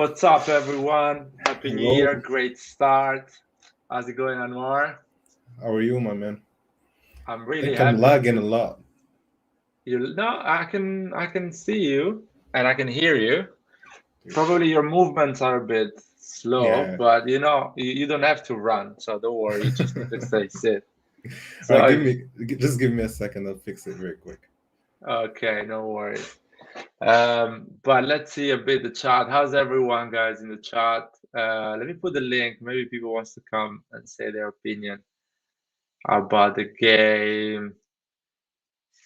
What's up, everyone? Happy New Year. Hello, Great start. How's it going, Anwar? how are you, my man? I'm I really think I'm happy lagging a to lot. you. No, I can see you and I can hear you. Probably your movements are a bit slow, Yeah. but you don't have to run, so don't worry. You just need to stay sit. All So right, if just give me a second. I'll fix it very quick. okay, no worries. But let's see a bit the chat. How's everyone, guys, in the chat? Let me put the link. Maybe people wants to come and say their opinion about the game.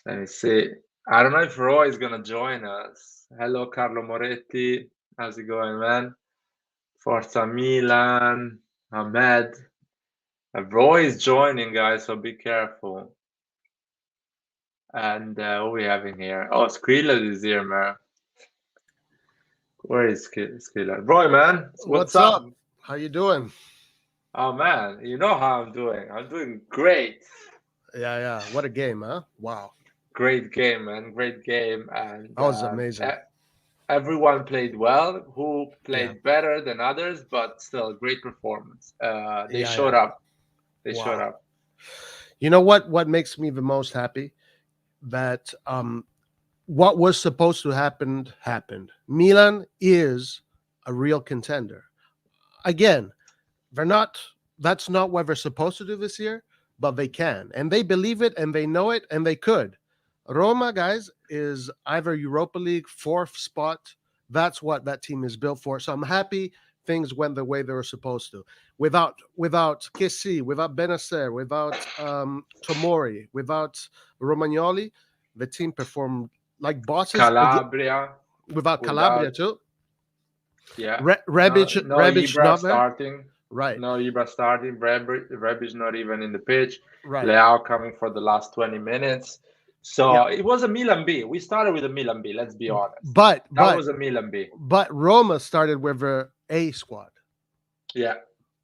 Let me see. I don't know if Roy is gonna join us. Hello, Carlo Moretti. How's it going, man? Forza Milan. Ahmed. Roy is joining, guys, so be careful. And what are we having here? Oh, Skrilla is here, man. Where is Skrilla? Roy, man, what's What's up? up? How you doing? Oh, man, you know how I'm doing. I'm doing great. Yeah. What a game, huh? Wow. Great game, man. Great game. And That was amazing. everyone played well. Who Yeah. played better than others, but still great performance. They showed Yeah. up. They showed Wow. up. You know what makes me the most happy? That what was supposed to happen happened. Milan is a real contender. Again, they're not that's not what they're supposed to do this year, but they can. And they believe it and they know it and they could. Roma, guys, is either Europa League fourth spot. That's what that team is built for. So I'm happy things went the way they were supposed to. Without Kessi, without Benacer, without Tomori, without Romagnoli, the team performed like bosses Calabria without Calabria without, too. yeah. No Rebic Ibra not there. starting. Right, No Ibra starting. Rebic not even in the pitch. right. Leao coming for the last 20 minutes. Yeah. So it was a Milan B. We started with a Milan B, let's be honest. But That but was a Milan B. but Roma started with their A squad. Yeah.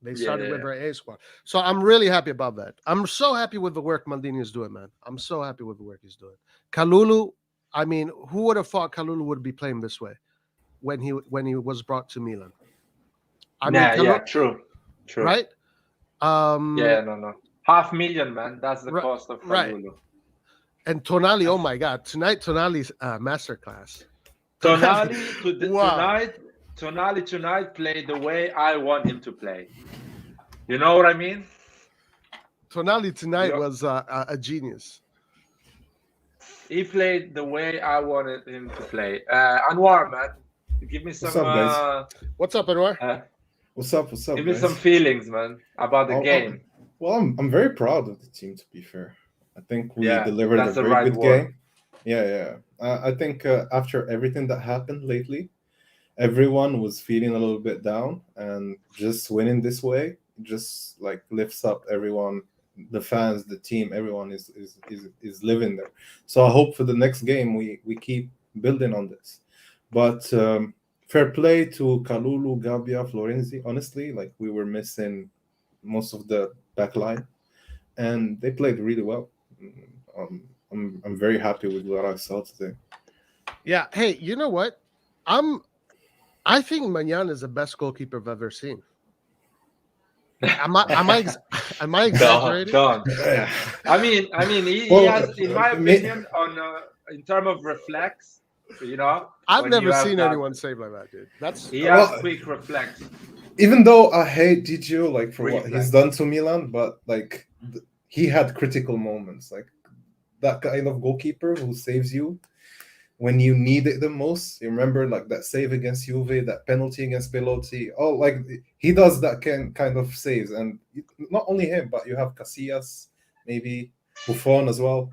They Yeah, started yeah, with yeah. their A squad. So I'm really happy about that. I'm so happy with the work Maldini is doing, man. I'm so happy with the work he's doing. Kalulu, I mean, who would have thought Kalulu would be playing this way when he was brought to Milan? I mean, Nah, yeah, true. True. right? Um, Yeah, no. 500,000, man. That's the right, cost of right. Kalulu. And Tonali, oh my God, Tonali's masterclass. Tonali Wow. tonight played the way I want him to play. You know what I mean? Tonali tonight You- was a genius. He played the way I wanted him to play. Anwar, man, give me What's some up, guys? What's up, Anwar? What's up, give me some guys? feelings, man, about the I'm, game. I'm, well, I'm very proud of the team. To be fair, I think we Yeah, delivered a that's the very right good word. game. Yeah. I think after everything that happened lately, everyone was feeling a little bit down, and just winning this way just like lifts up everyone, the fans, the team. Everyone is living there. So I hope for the next game we keep building on this. But fair play to Kalulu, Gabbia, Florenzi. Honestly, like we were missing most of the back line, and they played really well. I'm very happy with what I saw today. Yeah. Hey, you know what? I think Magnan is the best goalkeeper I've ever seen. Am I exaggerating? Don't. Yeah. I mean, he Well, has, in my opinion, on in terms of reflex, I've when you never have seen that, anyone save like that, dude. That's he has well, quick reflex. even though I hate Gigio like for what Reflex. he's done to Milan, but like he had critical moments, like that kind of goalkeeper who saves you when you need it the most. You remember like that save against Juve, that penalty against Belotti. Oh, like he does that kind of saves, and not only him, but you have Casillas, maybe Buffon as well.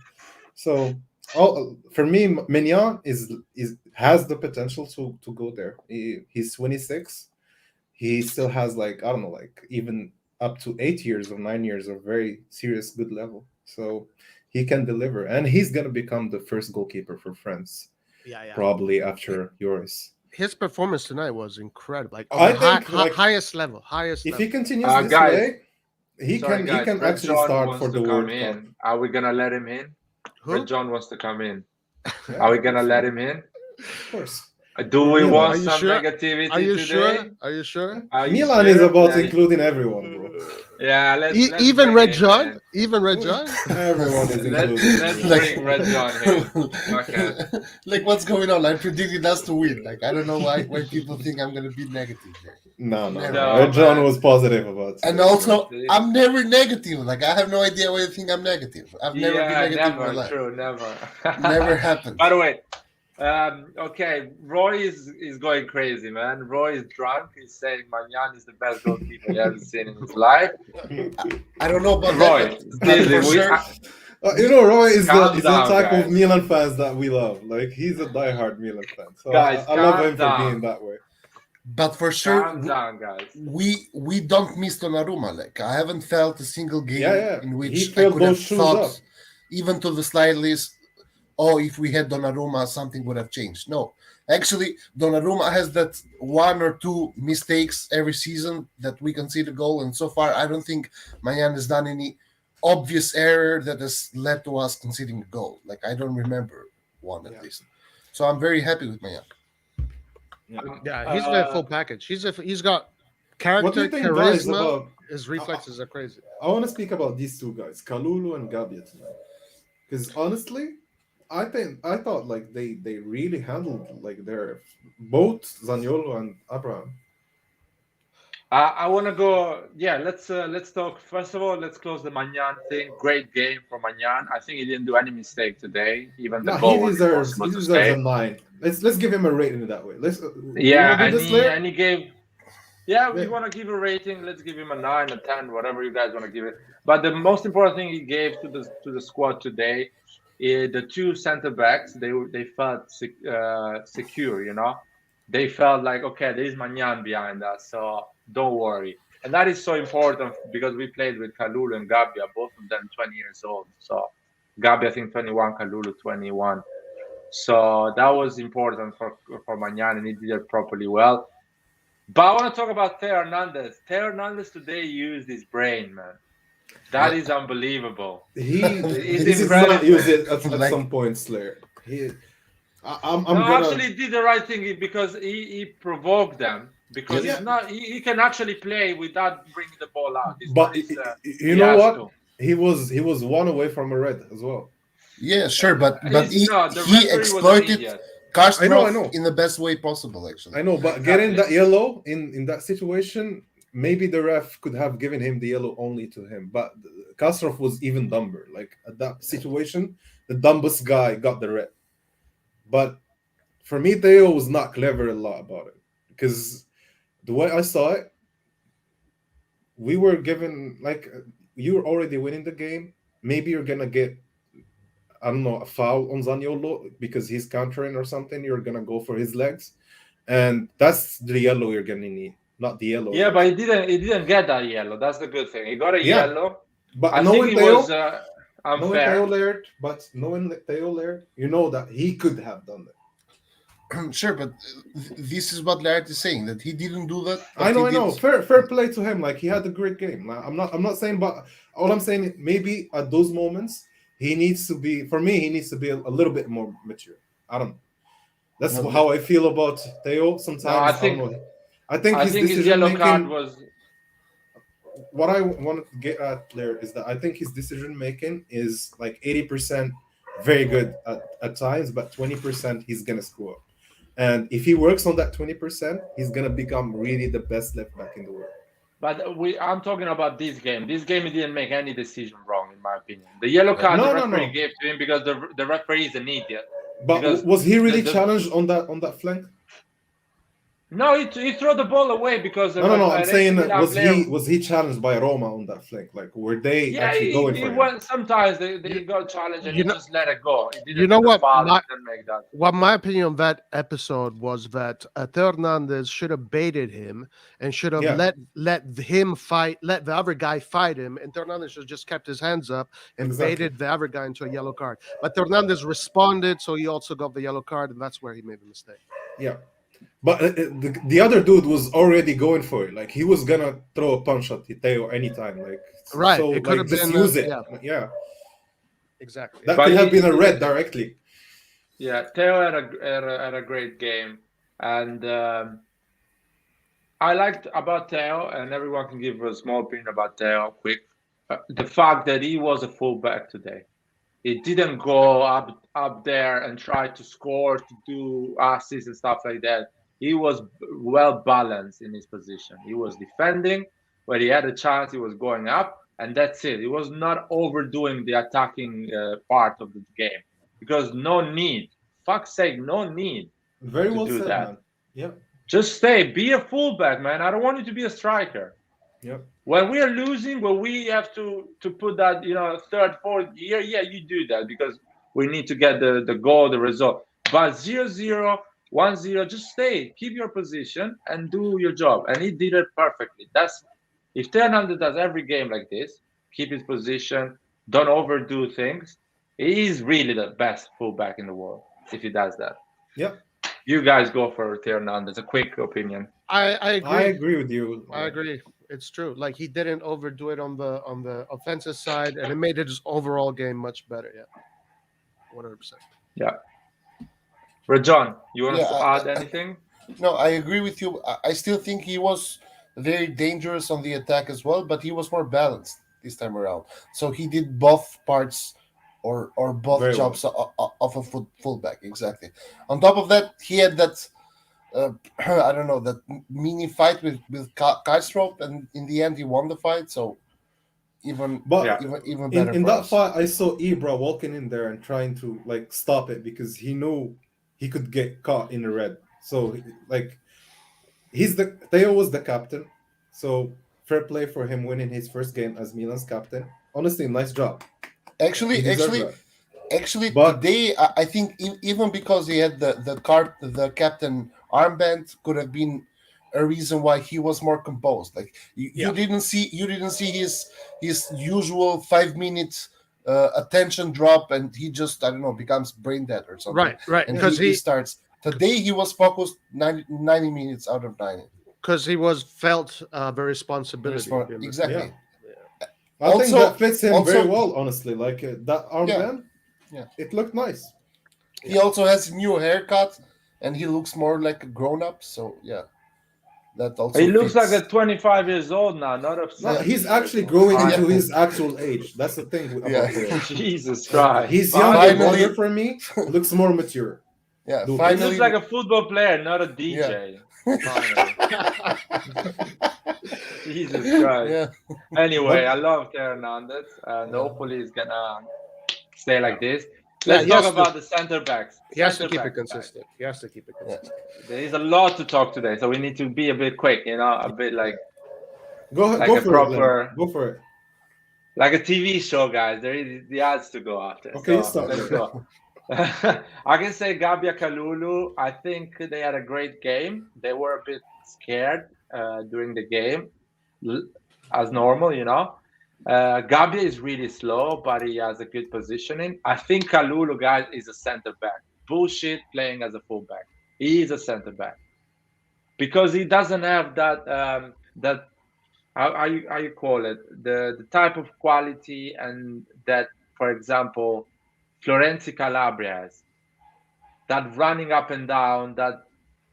So for me, Mignon is has the potential to go there. He's 26. He still has like I don't know, like even up to 8 years or 9 years of very serious good level. So he can deliver, and he's gonna become the first goalkeeper for France yeah. probably after yours. His performance tonight was incredible. Like on I the think like highest level. if he continues this Guys, way, he sorry, can guys. Red actually John start wants for to the come World Cup. in. Are we gonna let him in? Red Who? John wants to come in. Yeah, Are we go gonna for let it. him in? Of course. Do we Milan. want Are you some sure? negativity Are you today? sure? Are you sure? Are you Milan is sure? about Let's, including everyone, bro. yeah, let's Even bring Red him John? in. Even Red John? Everyone is Let's included in let's Milan. bring Red John here. Okay. like what's going on? I predicted us to win. Like I don't know why people think I'm gonna be negative there. No, no, Never. no. No, Red John man. was positive about And it. also, See? I'm never negative. Like I have no idea why you think I'm negative. I've never been Yeah, negative in my never. life. True, never. Never happened. By the way, okay, Roy is going crazy, man. Roy is drunk. He's saying Magnan is the best goalkeeper he ever seen in his life. I don't know about Roy, that, but seriously, for we, sure. You know, Roy is the Calm is the down, type of guys. Milan fans that we love. Like he's a diehard Milan fan, so Guys, I love calm him for down. being that way. But for sure, Calm down, guys. we don't miss Donnarumma. Like I haven't felt a single game Yeah. in He which I filled could those have shoes thought, up. even to the slightest, oh, if we had Donnarumma, something would have changed. No, actually, Donnarumma has that one or two mistakes every season that we concede a goal, and so far, I don't think Mayan has done any obvious error that has led to us conceding a goal. Like I don't remember one at Yeah. least. So I'm very happy with Mayan. Yeah, he's the full package. He's got character, What do you think, guys, charisma. about? His reflexes are crazy. I want to speak about these two guys, Kalulu and Gabia, tonight. Because honestly, I thought like they really handled like their both Zaniolo and Abraham. I want to go. Yeah, let's talk. First of all, let's close the Magnan thing. Great game for Magnan. I think he didn't do any mistake today. Even the No, goal he was deserves impossible to a save. 9. Let's give him a rating that way. Let's Yeah, do and this he later? and he gave. Yeah, we Yeah. want to give a rating. Let's give him a 9, a 10, whatever you guys want to give it. But the most important thing he gave to the squad today is the two center backs. They felt secure. You know, they felt like, okay, there is Magnan behind us, so don't worry. And that is so important because we played with Kalulu and Gabia, both of them 20 years old. So Gabia, I think 21, Kalulu 21. So that was important for Magnan, and he did it properly well. But I want to talk about Theo Hernandez. Theo Hernandez today used his brain, man. That is unbelievable. This is incredible. not use it at Like- some point, Slayer. I'm No, gonna. actually, he did the right thing because he provoked them. Because Yeah. he's not, he can actually play without bringing the ball out. It's But not his, you he know has what? to. He was one away from a red as well. Yeah, sure, but The he referee was an exploited idiot. Kastrov I know. in the best way possible. Actually, I know, but getting that yellow in that situation, maybe the ref could have given him the yellow only to him. But Kastrov was even dumber. Like at that situation, the dumbest guy got the red. But for me, Theo was not clever a lot about it because the way I saw it, we were given like you were already winning the game. Maybe you're gonna get, I don't know, a foul on Zaniolo because he's countering or something. You're gonna go for his legs, and that's the yellow you're gonna need, not the yellow. Yeah, but he didn't get that yellow. That's the good thing. He got a Yeah. yellow. But I knowing think it Theo, was knowing unfair. Theo Laird, but knowing Theo Laird, you know that he could have done that. sure, but this is what Laird is saying, that he didn't do that. but I know, he I know. did. Fair play to him. Like he had a great game. Like, I'm not saying, but all I'm saying, maybe at those moments, he needs to be. For me, he needs to be a little bit more mature. I don't know. That's No, how I feel about Theo. Sometimes No, I think- don't know. I think his his decision yellow card making. was. What I wanted to get at there is that I think his decision making is like 80% very good at times, but 20% he's gonna screw up. And if he works on that 20%, he's gonna become really the best left back in the world. But I'm talking about this game. This game, he didn't make any decision wrong, in my opinion. The yellow card No, the no, referee no. gave to him because the referee is an idiot. But Because was he really the- challenged on that flank? No, he threw the ball away because No. I'm saying Milan player- was he challenged by Roma on that flank? Like were they Yeah, actually going he for him? went. Sometimes they got challenged and You he know- just let it go. He didn't you know do the what, foul, he my- didn't make that. Well, my opinion on that episode was that Theo Hernandez should have baited him and should have Yeah. let him fight, let the other guy fight him, and Theo Hernandez should have just kept his hands up and Exactly. baited the other guy into a yellow card. But Theo Hernandez responded, so he also got the yellow card, and that's where he made the mistake. Yeah. But the other dude was already going for it. Like he was gonna throw a punch at Theo anytime. Like Right, So it could like have just been, use it. yeah. Yeah. Exactly. That But could have he- been a red directly. Yeah, Theo had a great game. And I liked about Theo, and everyone can give a small opinion about Theo, quick. The fact that he was a fullback today. He didn't go up there and try to score, to do assists and stuff like that. He was well balanced in his position. He was defending where he had a chance. He was going up, and that's it. He was not overdoing the attacking part of the game because no need. Fuck's sake, no need Very to well do said, that. man. Yep. Just stay. Be a fullback, man. I don't want you to be a striker. Yep. When we are losing, when we have to put that, third, fourth year, yeah, you do that because we need to get the goal, the result. But 0-0, 1-0, just stay, keep your position and do your job. And he did it perfectly. That's if Hernandez does every game like this, keep his position, don't overdo things. He is really the best fullback in the world if he does that. Yep. You guys go for Hernandez. A quick opinion. I agree. I agree with you. I agree. It's true. Like he didn't overdo it on the offensive side, and it made his overall game much better. Yeah, 100%. Yeah. Rajon, you want Yeah, to add anything? No, I agree with you. I still think he was very dangerous on the attack as well, but he was more balanced this time around. So he did both parts or both Very jobs of a fullback. Exactly. On top of that, he had that I don't know, that mini fight with Kaistrop, and in the end he won the fight. So even But Yeah. even better in for that us. fight, I saw Ibra walking in there and trying to like stop it because he knew he could get caught in the red. So like Theo was the captain. So fair play for him winning his first game as Milan's captain. Honestly, nice job. He Actually, deserved actually, that. Actually, But today I think even because he had the captain armband could have been a reason why he was more composed. Like Yeah. you didn't see his usual 5 minute attention drop, and he just, I don't know, becomes brain dead or something. Right. And Because he starts today. He was focused 90 minutes out of 90. he was felt the responsibility. Exactly. yeah, I think Also, that fits him very also, well. Honestly, like that yeah, armband, yeah. it looked nice. He also has a new haircut, and he looks more like a grown up. So yeah, that also He looks like fits. a 25 years old now, not a No, 70 he's years actually old. growing Yeah. into his actual age. That's the thing about Yeah. Theo. Jesus Like, Christ. his younger Finally- brother, for me, looks more mature. Yeah, Dude, He finally. looks like a football player, not a DJ. Finally. Jesus Christ. Yeah, Anyway, But- I love Hernandez, and Yeah. hopefully he's gonna stay like this. Yeah, Let's he talk has to. about the center backs. He has to Center keep it backs, guys. consistent. He has to keep it consistent. There is a lot to talk today, so we need to be a bit quick, a bit like go like go a for it, Glenn. proper, Go for it. like a TV show, guys. There is the ads to go after. Okay, you So start. let's go. I can say Gabia Kalulu. I think they had a great game. They were a bit scared during the game, as normal, Gabia is really slow, but he has a good positioning. I think Kalulu, guys, is a center back. Bullshit playing as a fullback. He is a center back because he doesn't have that how you call it, the type of quality and that, for example, Florenzi Calabria has, that running up and down. That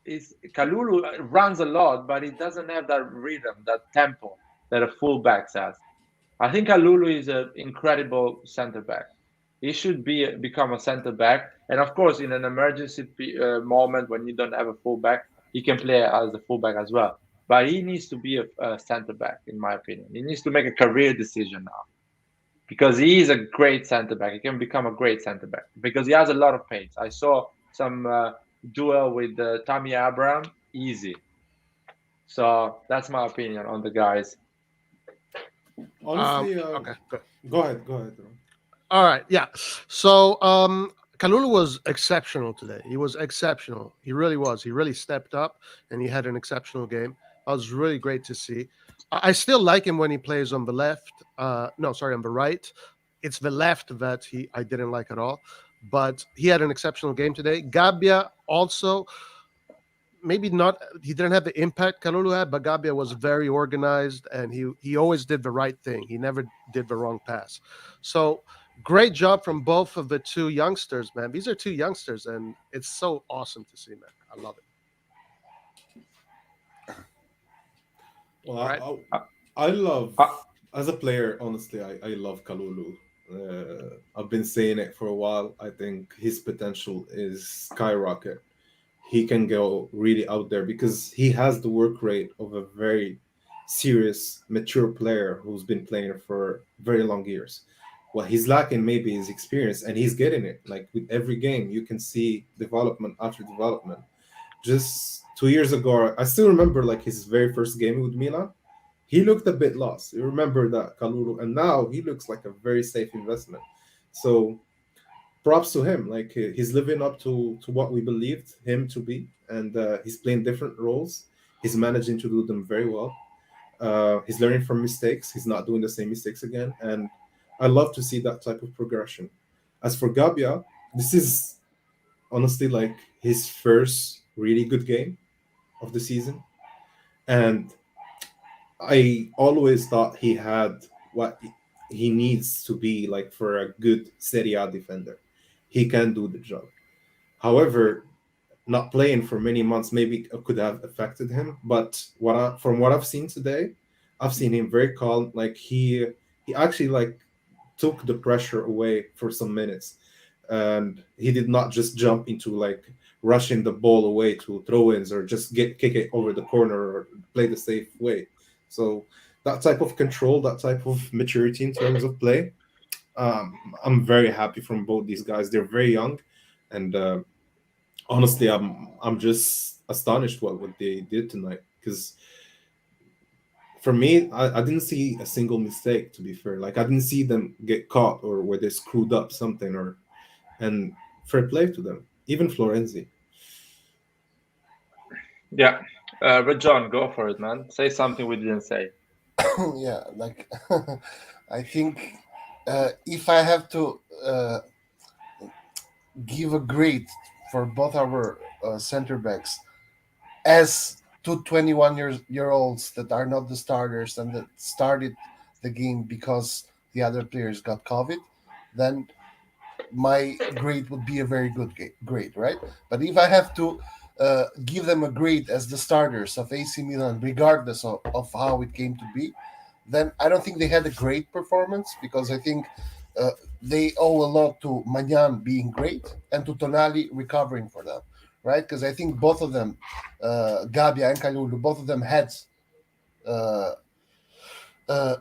is, Kalulu runs a lot, but he doesn't have that rhythm, that tempo that a fullback has. I think Kalulu is an incredible center back. He should become a center back, and of course, in an emergency moment when you don't have a fullback, he can play as a fullback as well. But he needs to be a center back, in my opinion. He needs to make a career decision now because he is a great center back. He can become a great center back because he has a lot of pace. I saw some duel with Tammy Abraham, easy. So that's my opinion on the guys. Honestly, Okay, good. go ahead. Go ahead. Ron. All right, yeah. So Kalulu was exceptional today. He was exceptional. He really was. He really stepped up, and he had an exceptional game. That was really great to see. I still like him when he plays on the left. No, sorry, on the right. It's the left that I didn't like at all. But he had an exceptional game today. Gabbia also, maybe not. He didn't have the impact Kalulu had, but Gabbia was very organized, and he always did the right thing. He never did the wrong pass. So great job from both of the two youngsters, man. These are two youngsters, and it's so awesome to see, man. I love it. right? Well, I love Uh, as a player. Honestly, I love Kalulu. I've been saying it for a while. I think his potential is skyrocket. He can go really out there because he has the work rate of a very serious, mature player who's been playing for very long years. What he's lacking maybe is experience, and he's getting it. Like with every game, you can see development after development. Just 2 years ago, I still remember like his very first game with Milan. He looked a bit lost. You remember that Kalulu, and now he looks like a very safe investment. So props to him. Like he's living up to what we believed him to be, and he's playing different roles. He's managing to do them very well. He's learning from mistakes. He's not doing the same mistakes again, and I love to see that type of progression. As for Gabia, this is honestly like his first really good game of the season, and I always thought he had what he needs to be like for a good Serie A defender. He can do the job. However, not playing for many months maybe could have affected him. But from what I've seen today, I've seen him very calm. Like he actually like took the pressure away for some minutes, and he did not just jump into like rushing the ball away to throw-ins or just get kick it over the corner or play the safe way. So that type of control, that type of maturity in terms of play, I'm very happy from both these guys. They're very young, and honestly, I'm just astonished what they did tonight. Because for me, I didn't see a single mistake. To be fair, like I didn't see them get caught or where they screwed up something. Or and fair play to them. Even Florenzi. yeah, but John, go for it, man. Say something we didn't say. Yeah, like I think if I have to give a grade for both our center backs as two 21 year olds that are not the starters and that started the game because the other players got COVID, then my grade would be a very good grade, right? But if I have to give them a grade as the starters of AC Milan, regardless of how it came to be, then I don't think they had a great performance because I think uh, they owe a lot to Magnan being great and to Tonali recovering for them, right? Because I think both of them, Gabia and Kalulu, both of them had uh, uh,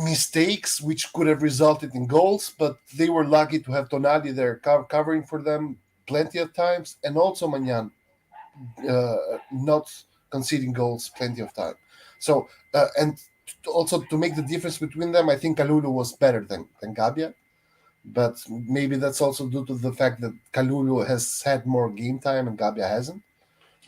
mistakes which could have resulted in goals, but they were lucky to have Tonali there covering for them plenty of times, and also Magnan uh, not conceding goals plenty of time. So and also to make the difference between them, I think Kalulu was better than Gabia, but maybe that's also due to the fact that Kalulu has had more game time and Gabia hasn't,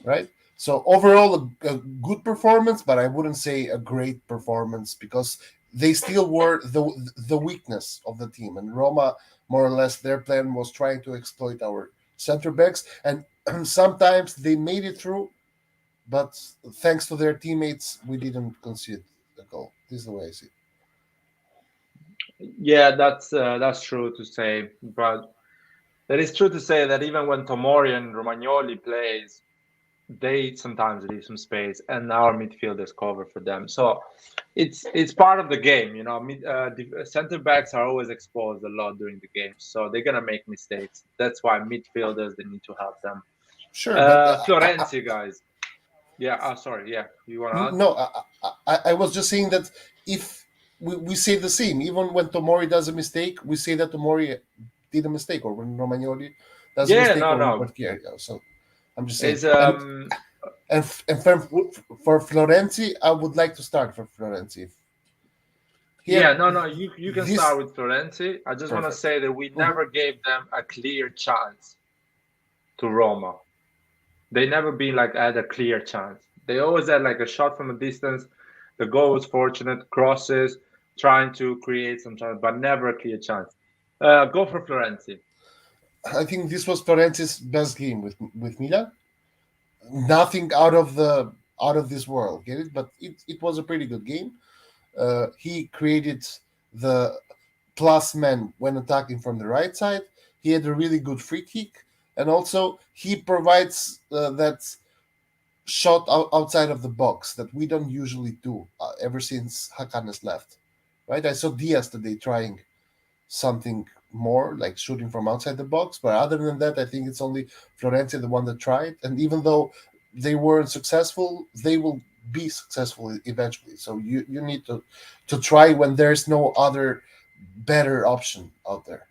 right? So overall, a good performance, but I wouldn't say a great performance because they still were the weakness of the team. And Roma, more or less, their plan was trying to exploit our center backs, and sometimes they made it through. But thanks to their teammates, we didn't concede the goal. This is the way I see it. Yeah, that's true to say, but it is true to say that even when Tomori and Romagnoli plays, they sometimes leave some space, and our midfielders cover for them. So it's part of the game, you know. Center backs are always exposed a lot during the game, so they're gonna make mistakes. That's why midfielders they need to help them. Sure, but Florenzi, guys. Yeah. Sorry. Yeah. You want to add? no, I was just saying that if we say the same, even when Tomori does a mistake, we say that Tomori did a mistake, or when Romagnoli does a Yeah. mistake, No. or when No. Portier. So I'm just saying. Is And for Florenzi, I would like to start for Florenzi. He Yeah. had No. No. You can this start with Florenzi. I just want to perfect. say that we Mhm. never gave them a clear chance to Roma. They never been like had a clear chance. They always had like a shot from a distance. The goal was fortunate, crosses, trying to create some chance, but never a clear chance. Go for Florenzi. I think this was Florenzi's best game with Milan. Nothing out of this world, get it? But it was a pretty good game. He created the plus man when attacking from the right side. He had a really good free kick, and also he provides that shot outside of the box that we don't usually do ever since Hakan has left. Right? I saw Diaz today trying something more like shooting from outside the box, but other than that, I think it's only Florenzi the one that tried. And even though they weren't successful, they will be successful eventually. So you need to try when there's no other better option out there.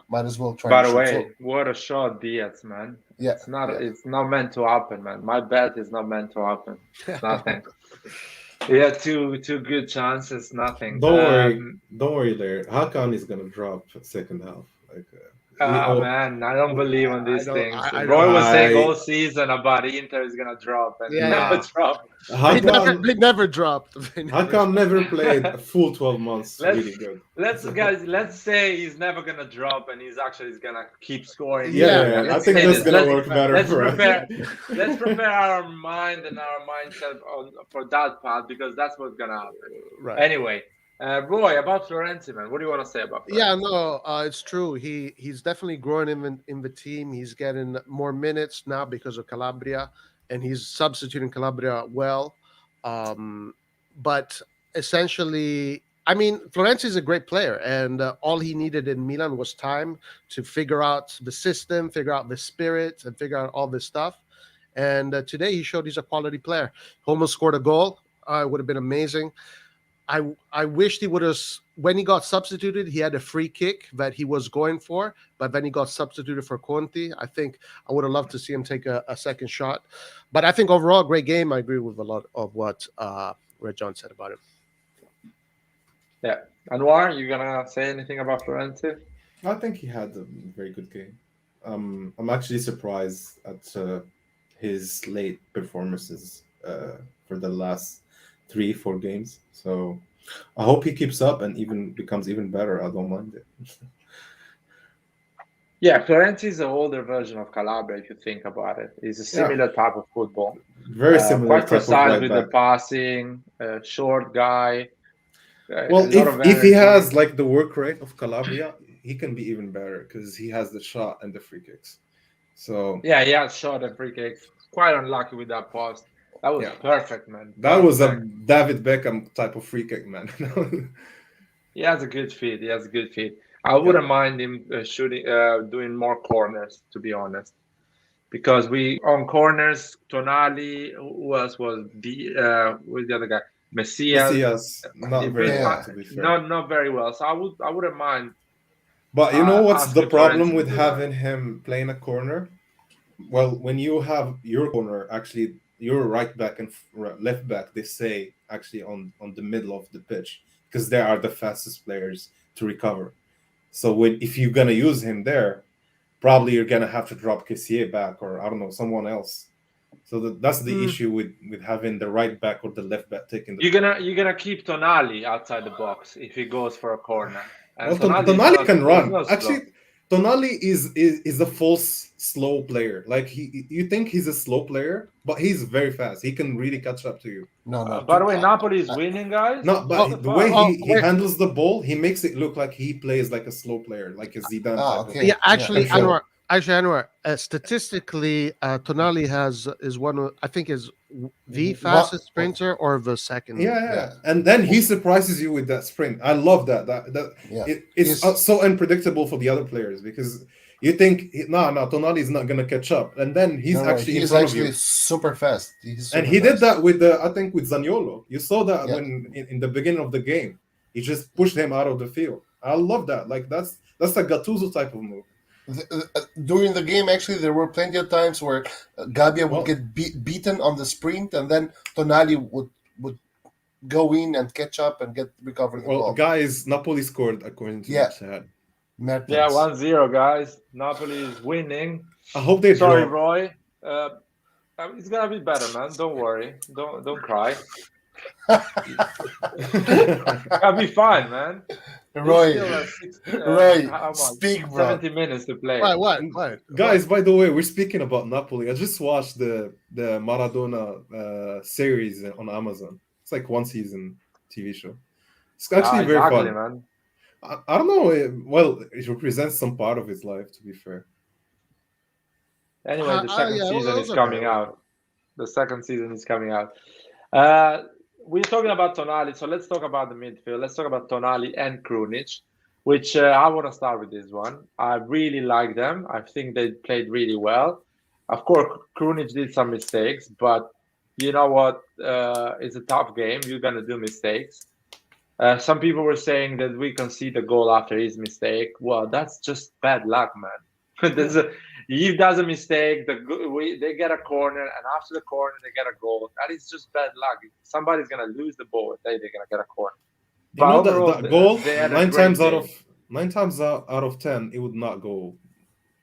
Might as well try By to the shoot. So way, what a shot, Diaz, man. yeah, It's not yeah. it's not meant to happen, man. My bet is not meant to happen. It's nothing. He had two good chances, nothing. Don't worry there. Hakan is gonna drop second half. Like Man, I don't believe on I these don't. things. I Roy don't. was saying I all season about Inter is gonna drop, and Yeah, they never nah. drop. Hakan They never dropped. They never Hakan never played a full 12 months let's really good. let's say he's never gonna drop, and he's gonna keep scoring Yeah, this Yeah, year. I Let's think say that's this. gonna work better Let's for us. prepare our mind and our mindset for that part, because that's what's gonna happen. right. Anyway, Roy, about Florenzi, man, what do you want to say about Yeah, Florenzi? no, it's true. He's definitely growing in the team. He's getting more minutes now because of Calabria, and he's substituting Calabria well. Um, but essentially, I mean, Florenzi is a great player, and all he needed in Milan was time to figure out the system, figure out the spirit, and figure out all this stuff. And today he showed he's a quality player. He almost scored a goal. It would have been amazing. I wished he would have, when he got substituted, he had a free kick that he was going for, but then he got substituted for Conti. I think I would have loved to see him take a second shot. But I think overall, great game. I agree with a lot of what Red John said about him. Yeah, Anwar, you gonna say anything about Florenzi? I think he had a very good game. I'm actually surprised at his late performances for the last 3-4 games. So I hope he keeps up and even becomes even better. I don't mind it. Yeah, Florenzi is an older version of Calabria, if you think about it. It's a Yeah, similar type of football. very similar Quite type of precise right with the back. passing, short guy, a Well, lot of if he energy. has like the work rate of Calabria, he can be even better because he has the shot and the free kicks. So Yeah, he has shot and free kicks. Quite unlucky with that pass. That was yeah, perfect, man. that was a Perfect. David Beckham type of free kick, man. He has a good feet. He has a good feet. I Yeah. wouldn't mind him doing more corners, to be honest, because we on corners, Tonali, who else was who's the other guy? Messias. Messias, not It very been well, Yeah. to be fair. not very well. So I wouldn't mind But you know what's the asking Florenzi problem to with do that. having him playing a corner? Well, when you have your corner, actually, your right back and left back, they say actually on the middle of the pitch because they are the fastest players to recover. So if you're gonna use him there, probably you're gonna have to drop Kessié back or I don't know someone else. So that's the Mm, issue with having the right back or the left back taking the. You're gonna keep Tonali outside the box if he goes for a corner, and Well, Tonali Tonali can is run. not slow. Actually, Tonali is a false slow player. Like you think he's a slow player, but he's very fast. He can really catch up to you. No, no. By the way, Napoli is winning, guys. No, What oh, the but the way fuck? oh, he wait. handles the ball, he makes it look like he plays like a slow player, like a Zidane type of Yeah, Okay. Yeah. actually, control. Anwar, statistically, Tonali is one of, I think, is the What? fastest sprinter or the second. Yeah, Yeah. yeah, and then he surprises you with that sprint. I love that. Yeah. It's He's so unpredictable for the other players because you think no, Tonali is not gonna catch up, and then he's no, no. actually He in is front of you. actually super fast. He's And super he did fast. that with I think with Zaniolo. You saw that Yeah. when in the beginning of the game, he just pushed him out of the field. I love that. Like that's a Gattuso type of move. During the game, actually, there were plenty of times where Gabbia would Well, get beaten on the sprint, and then Tonali would go in and catch up and recover the well, ball. guys, Napoli scored according to the Yeah, chat. Yeah, Mertens. 1-0, guys. Napoli is winning. I hope they Sorry, draw. Roy. It's gonna be better, man. Don't worry. Don't cry. I'll be fine, man. There's Roy, still Roy, how much? speak, bro. 70 minutes to play. What? Guys, by the way, we're speaking about Napoli. I just watched the Maradona series on Amazon. It's like one season TV show. It's actually very Exactly, fun. man. I don't know. Well, it represents some part of his life, to be fair. Anyway, the second Yeah, it season was is okay. coming out. The second season is coming out. Uh, we're talking about Tonali, so let's talk about the midfield. Let's talk about Tonali and Krunic, which I want to start with this one. I really like them. I think they played really well. Of course, Krunic did some mistakes, but you know what? It's a tough game. You're gonna do mistakes. Some people were saying that we concede a goal after his mistake. Well, that's just bad luck, man. He does a mistake. They get a corner, and after the corner, they get a goal. That is just bad luck. Somebody's gonna lose the ball. They're gonna get a corner. You But know overall, that goal they had a nine great times out game. of 9 times out of 10, it would not go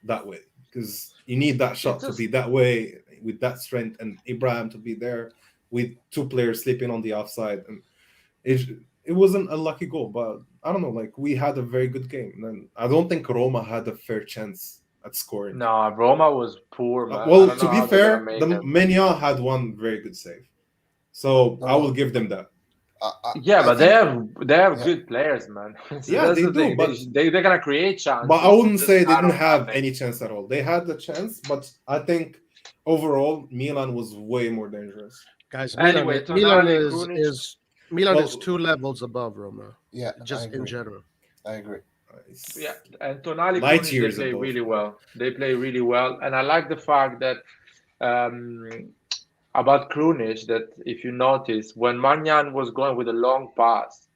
that way because you need that shot to just- be that way with that strength, and Ibrahim to be there with two players sleeping on the offside, and it wasn't a lucky goal. But I don't know, like we had a very good game, and I don't think Roma had a fair chance at scoring. No, Roma was poor, man. I Well, don't to know be how they're fair, gonna make the it. Mignon had one very good save, so I will give them that. Yeah, but they have Yeah. good players, man. So Yeah, that's they the do, thing. but- They're gonna create chances. But I wouldn't just say they out didn't of have nothing. any chance at all. They had the chance, but I think overall Milan was way more dangerous. Guys, Anyway, Milan Tonali, is Krunic- is Milan Well- is 2 levels above Roma, Yeah, just I in agree. general. I agree. Yeah, and Tonali, Light Krunic, they years play above. really well. They play really well, and I like the fact that about Krunic that if you notice when Manyan was going with a long pass,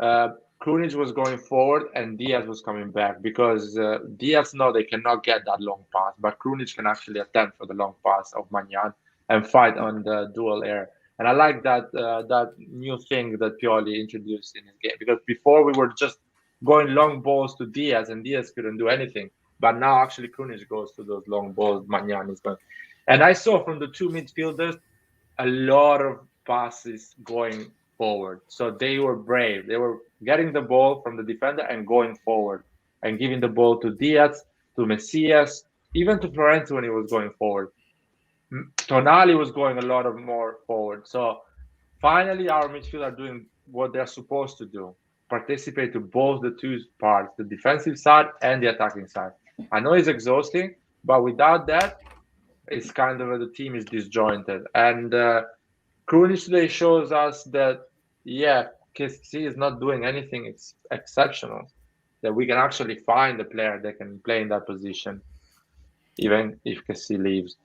uh, Krunic was going forward and Diaz was coming back because Diaz know they cannot get that long pass, but Krunic can actually attempt for the long pass of Manyan and fight on the dual air. And I like that new thing that Pioli introduced in his game because before we were just going long balls to Diaz and Diaz couldn't do anything, but now actually Krunic goes to those long balls. Manyan is going. And I saw from the two midfielders a lot of passes going forward. So they were brave. They were getting the ball from the defender and going forward and giving the ball to Diaz, to Messias, even to Florenzi when he was going forward. Tonali was going a lot of more forward. So finally, our midfield are doing what they're supposed to do: participate to both the two parts, the defensive side and the attacking side. I know it's exhausting, but without that, it's kind of the team is disjointed. And Krunic today shows us that, yeah, KC is not doing anything exceptional. That we can actually find a player that can play in that position, even if KC leaves.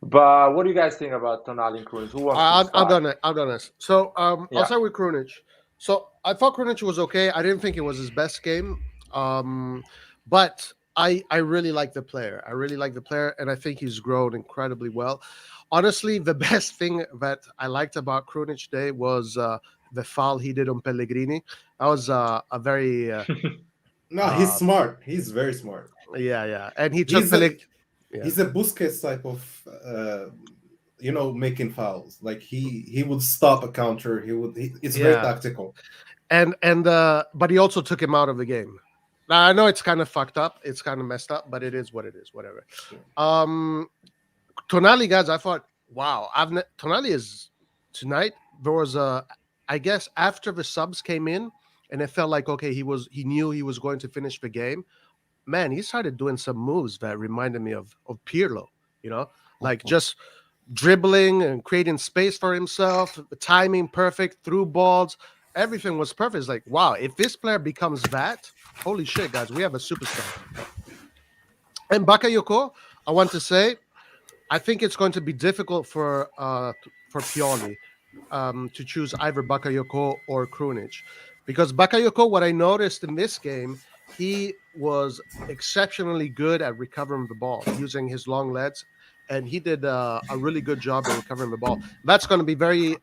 But what do you guys think about Tonali and Krunic? Who wants to I'll start? done it. I'll done this. So Yeah. I'll start with Krunic. So I thought Krunic was okay. I didn't think it was his best game, but I really like the player. I really like the player, and I think he's grown incredibly well. Honestly, the best thing that I liked about Krunic today was the foul he did on Pellegrini. That was a very No, he's smart. He's very smart. yeah, and he took He's a, Pellegrini. Yeah. he's a Busquets type of making fouls. Like he would stop a counter. It's very Yeah. tactical. and but he also took him out of the game. Now, I know it's kind of fucked up, it's kind of messed up, but it is what it is. Whatever. Tonali, guys, I thought, wow, Tonali is tonight. There was I guess after the subs came in, and it felt like okay, he knew he was going to finish the game. Man, he started doing some moves that reminded me of Pirlo. You know, like just dribbling and creating space for himself, the timing perfect, through balls, everything was perfect. It's like, wow, if this player becomes that, holy shit, guys, we have a superstar. And Bakayoko, I want to say, I think it's going to be difficult for Pioli to choose either Bakayoko or Krunic, because Bakayoko, what I noticed in this game, he was exceptionally good at recovering the ball using his long legs, and he did a really good job at recovering the ball. That's going to be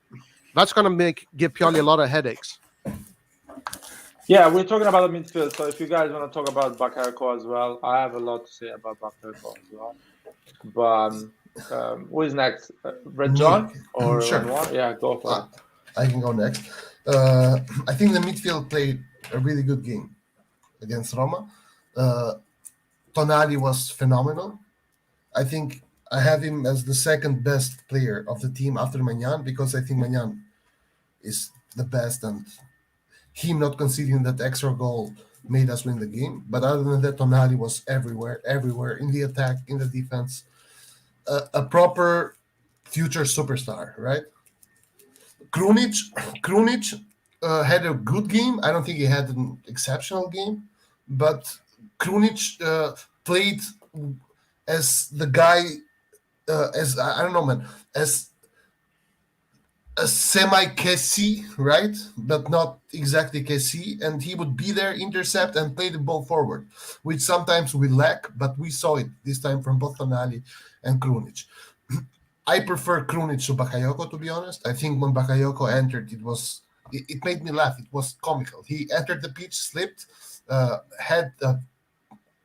that's going to give Pioli a lot of headaches. Yeah, we're talking about the midfield. So if you guys want to talk about Bakayoko as well, I have a lot to say about Bakayoko as well. But who is next? Red John or Sure. Renoir? Yeah, go for it. I can go next. I think the midfield played a really good game against Roma. Tonali was phenomenal. I think I have him as the second best player of the team after Magnan, because I think Magnan is the best, and him not conceding that extra goal made us win the game. But other than that, Tonali was everywhere in the attack, in the defense. A proper future superstar, right? Krunic had a good game. I don't think he had an exceptional game, but Krunic played as the guy, as I don't know, man, as a semi Kessi, right? But not exactly Kessi. And he would be there, intercept, and play the ball forward, which sometimes we lack, but we saw it this time from both Tonali and Krunic. I prefer Krunic to Bakayoko, to be honest. I think when Bakayoko entered, it made me laugh. It was comical. He entered the pitch, slipped, had a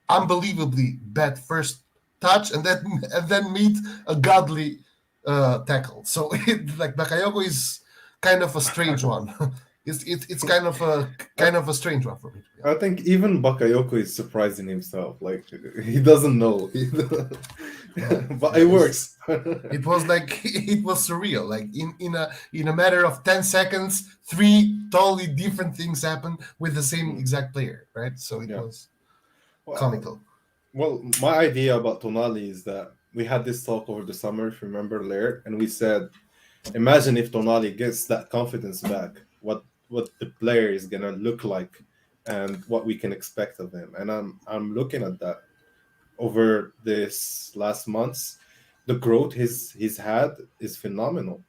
unbelievably bad first touch, and then made a godly tackle. So like Bakayoko is kind of a strange one. It's kind of a strange one for me. I think even Bakayoko is surprising himself. Like he doesn't know, but it works. It was like it was surreal. Like in a matter of 10 seconds, 3 totally different things happened with the same exact player, right? So it was comical. Well, my idea about Tonali is that we had this talk over the summer, if you remember, Laird, and we said, imagine if Tonali gets that confidence back, what the player is gonna look like, and what we can expect of him. And I'm looking at that over this last months. The growth he's had is phenomenal.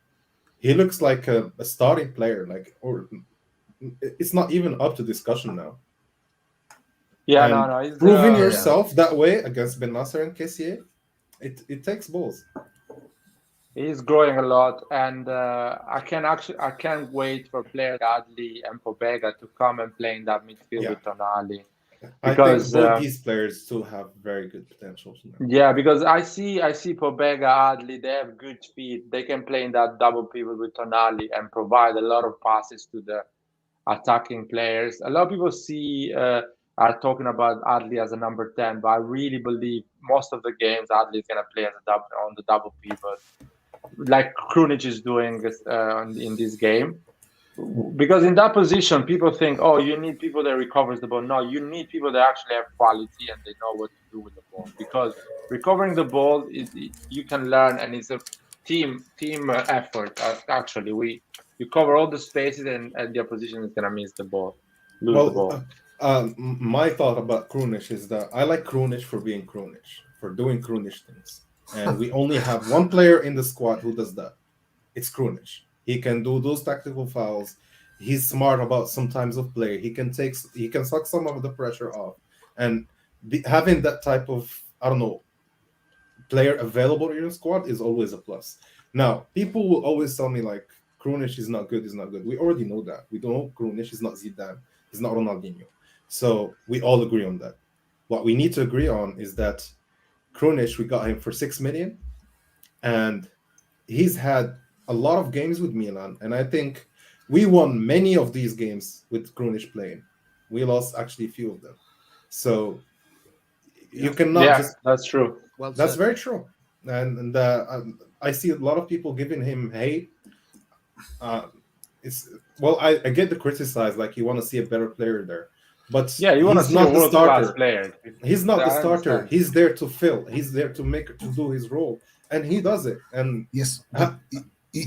He looks like a starting player, or it's not even up to discussion now. Yeah, And no. He's, proving yourself that way against Ben Nasser and Kessier, it takes balls. He's growing a lot, and I can't wait for players like Adli and Pobega to come and play in that midfield with Tonali. Because I think both these players still have very good potential. Yeah, because I see Pobega, Adli, they have good feet. They can play in that double pivot with Tonali and provide a lot of passes to the attacking players. A lot of people are talking about Adli as a number 10, but I really believe most of the games Adli is going to play as on the double pivot, like Krunic is doing in this game. Because in that position, people think, oh, you need people that recovers the ball. No, you need people that actually have quality and they know what to do with the ball. Because recovering the ball, you can learn, and it's a team effort. Actually, you cover all the spaces, and the opposition is gonna miss the ball, lose the ball. My thought about Krunic is that I like Krunic for being Krunic, for doing Krunic things, and we only have one player in the squad who does that. It's Krunic. He can do those tactical fouls. He's smart about some times of play. He can suck some of the pressure off, and having that type of player available in your squad is always a plus. Now, people will always tell me like Krunic is not good. Is not good. We already know that. We don't know Krunic is not Zidane. He's not Ronaldinho. So we all agree on that. What we need to agree on is that Krunic, we got him for 6 million, and he's had a lot of games with Milan, and I think we won many of these games with Krunic playing. We lost actually a few of them. So you cannot that's true. Well, that's very true. And I see a lot of people giving him hate. I get the criticize, like you want to see a better player there. But you want to see a world-class player. He's not the starter. He's there to fill. He's there to do his role, and he does it. And yes,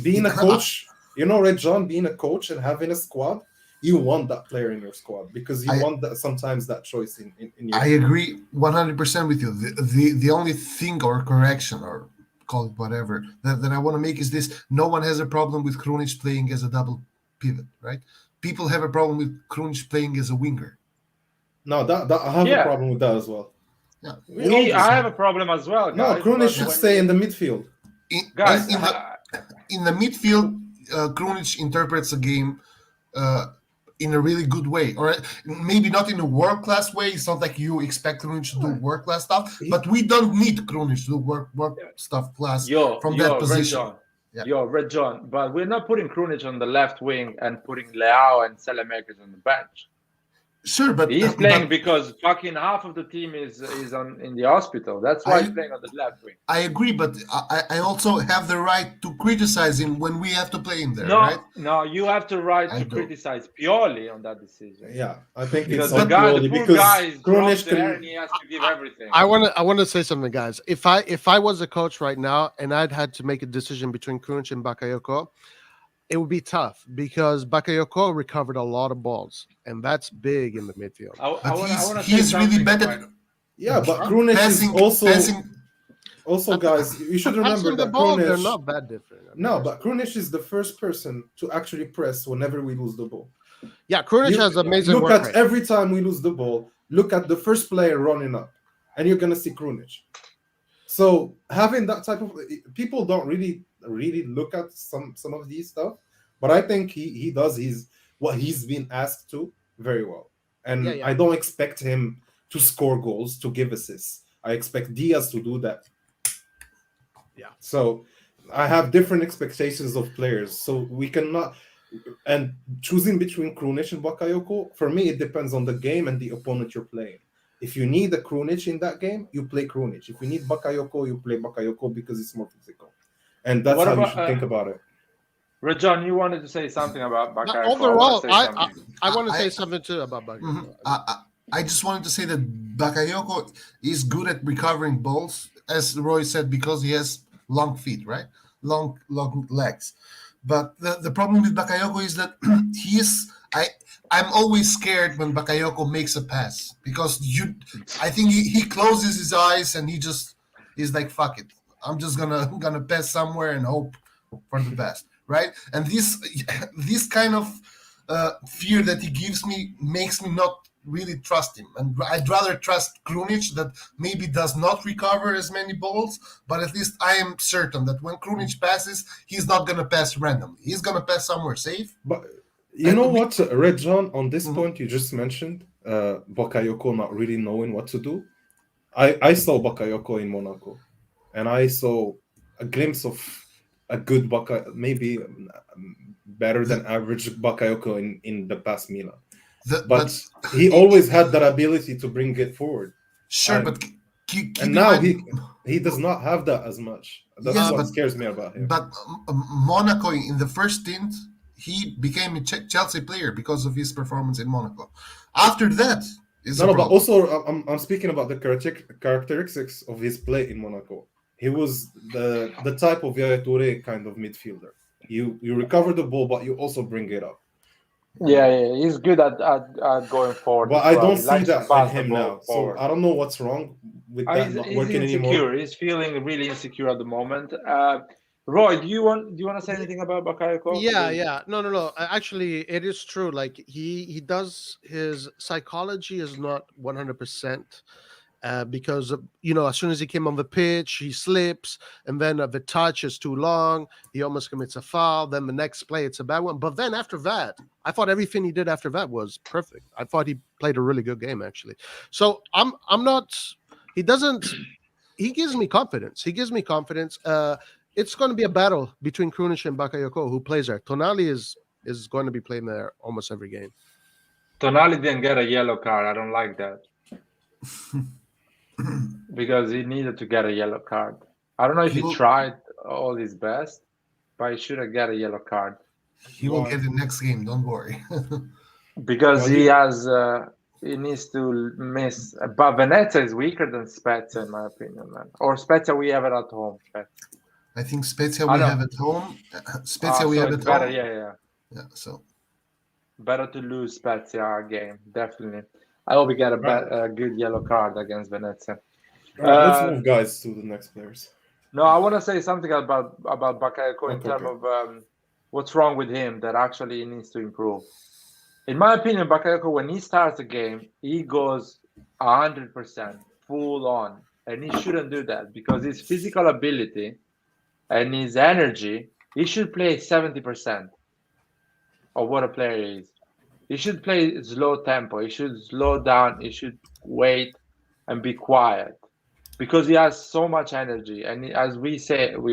being a coach, Red John, being a coach and having a squad, you want that player in your squad because you want sometimes that choice in your. I agree 100% with you. The only thing or correction or call it whatever that I want to make is this: no one has a problem with Krunic playing as a double pivot, right? People have a problem with Krunic playing as a winger. No, that I have a problem with that as well. Yeah, I have a problem as well. No, Krunic should stay in the midfield. In the midfield, Krunic interprets a game in a really good way, or maybe not in a world-class way. It's not like you expect Krunic to do world-class stuff, but we don't need Krunic to do work stuff class from that position. Red John, but we're not putting Krunic on the left wing and putting Leao and Selemakers on the bench. Sure, but He's playing because fucking half of the team is in the hospital. That's why he's playing on the left wing. I agree, but I also have the right to criticize him when we have to play him there, No, right? no, you have the right I to don't. criticize Pioli on that decision. Yeah, I think Because it's the on guy, the Pioli poor because guy, is dropped Krunic there and can. he has to give everything. I want to say something, guys. If I was a coach right now and I'd had to make a decision between Krunic and Bakayoko, it would be tough because Bakayoko recovered a lot of balls, and that's big in the midfield. I want to say He's really something better. about- Yeah, but Krunic Passing, is also. passing. Also, guys, you should remember Passing the that ball, they're Krunic. not that different. I mean, No, but Krunic is the first person to actually press whenever we lose the ball. yeah, Krunic has amazing Look work at rate. every time we lose the ball. Look at the first player running up, and you're gonna see Krunic. So having that type of people don't really look at some of these stuff, but I think he does what he's been asked to very well, and Yeah. I don't expect him to score goals, to give assists. I expect Diaz to do that. Yeah. So I have different expectations of players, so we cannot. And choosing between Krunic and Bakayoko, for me, it depends on the game and the opponent you're playing. If you need a Krunic in that game, you play Krunic. If you need Bakayoko, you play Bakayoko because it's more physical. And that's how you should think about it. Rajan, you wanted to say something about Bakayoko. Overall, I want to say something too about Bakayoko. I just wanted to say that Bakayoko is good at recovering balls, as Roy said, because he has long feet, right? Long legs. But the problem with Bakayoko is that I'm always scared when Bakayoko makes a pass because I think he closes his eyes and he's like, fuck it, I'm just gonna pass somewhere and hope for the best, right? And this kind of fear that he gives me makes me not really trust him, and I'd rather trust Krunic that maybe does not recover as many balls, but at least I am certain that when Krunic passes, he's not going to pass randomly. He's going to pass somewhere safe. But you know what, Red John, on this point you just mentioned, Bakayoko not really knowing what to do. I saw Bakayoko in Monaco, and I saw a glimpse of a good maybe better than average Bakayoko in the past Milan. But he always had that ability to bring it forward. Sure, but now he does not have that as much. That's what scares me about him. But Monaco, in the first stint, he became a Chelsea player because of his performance in Monaco. After that, but also I'm speaking about the characteristics of his play in Monaco. He was the type of Yaya Toure kind of midfielder. You recover the ball, but you also bring it up. Yeah, he's good at going forward. But I don't see that in him now. Forward. So I don't know what's wrong with that not working anymore. He's feeling really insecure at the moment. Roy, do you want to say anything about Bakayoko? Yeah. No. Actually, it is true. Like he does, his psychology is not 100%. Because as soon as he came on the pitch, he slips, and then the touch is too long. He almost commits a foul. Then the next play, it's a bad one. But then after that, I thought everything he did after that was perfect. I thought he played a really good game, actually. So I'm not. He doesn't. He gives me confidence. It's going to be a battle between Krunic and Bakayoko, who plays there. Tonali is going to be playing there almost every game. Tonali didn't get a yellow card. I don't like that. Because he needed to get a yellow card. I don't know if he tried all his best, but he should have got a yellow card. He will get the next game, don't worry. Because he needs to miss. But Venezia is weaker than Spezia, in my opinion, man. Or Spezia, we have it at home. I think Spezia we have at home. We have at better, home. Yeah, so better to lose Spezia game, definitely. I hope we get a good yellow card against Venezia. Let's move, guys, to the next players. No, I want to say something about Bakayoko in terms of what's wrong with him that actually he needs to improve. In my opinion, Bakayoko, when he starts a game, he goes 100% full on, and he shouldn't do that because his physical ability and his energy, he should play 70% of what a player is. He should play slow tempo. He should slow down. He should wait and be quiet because he has so much energy. And as we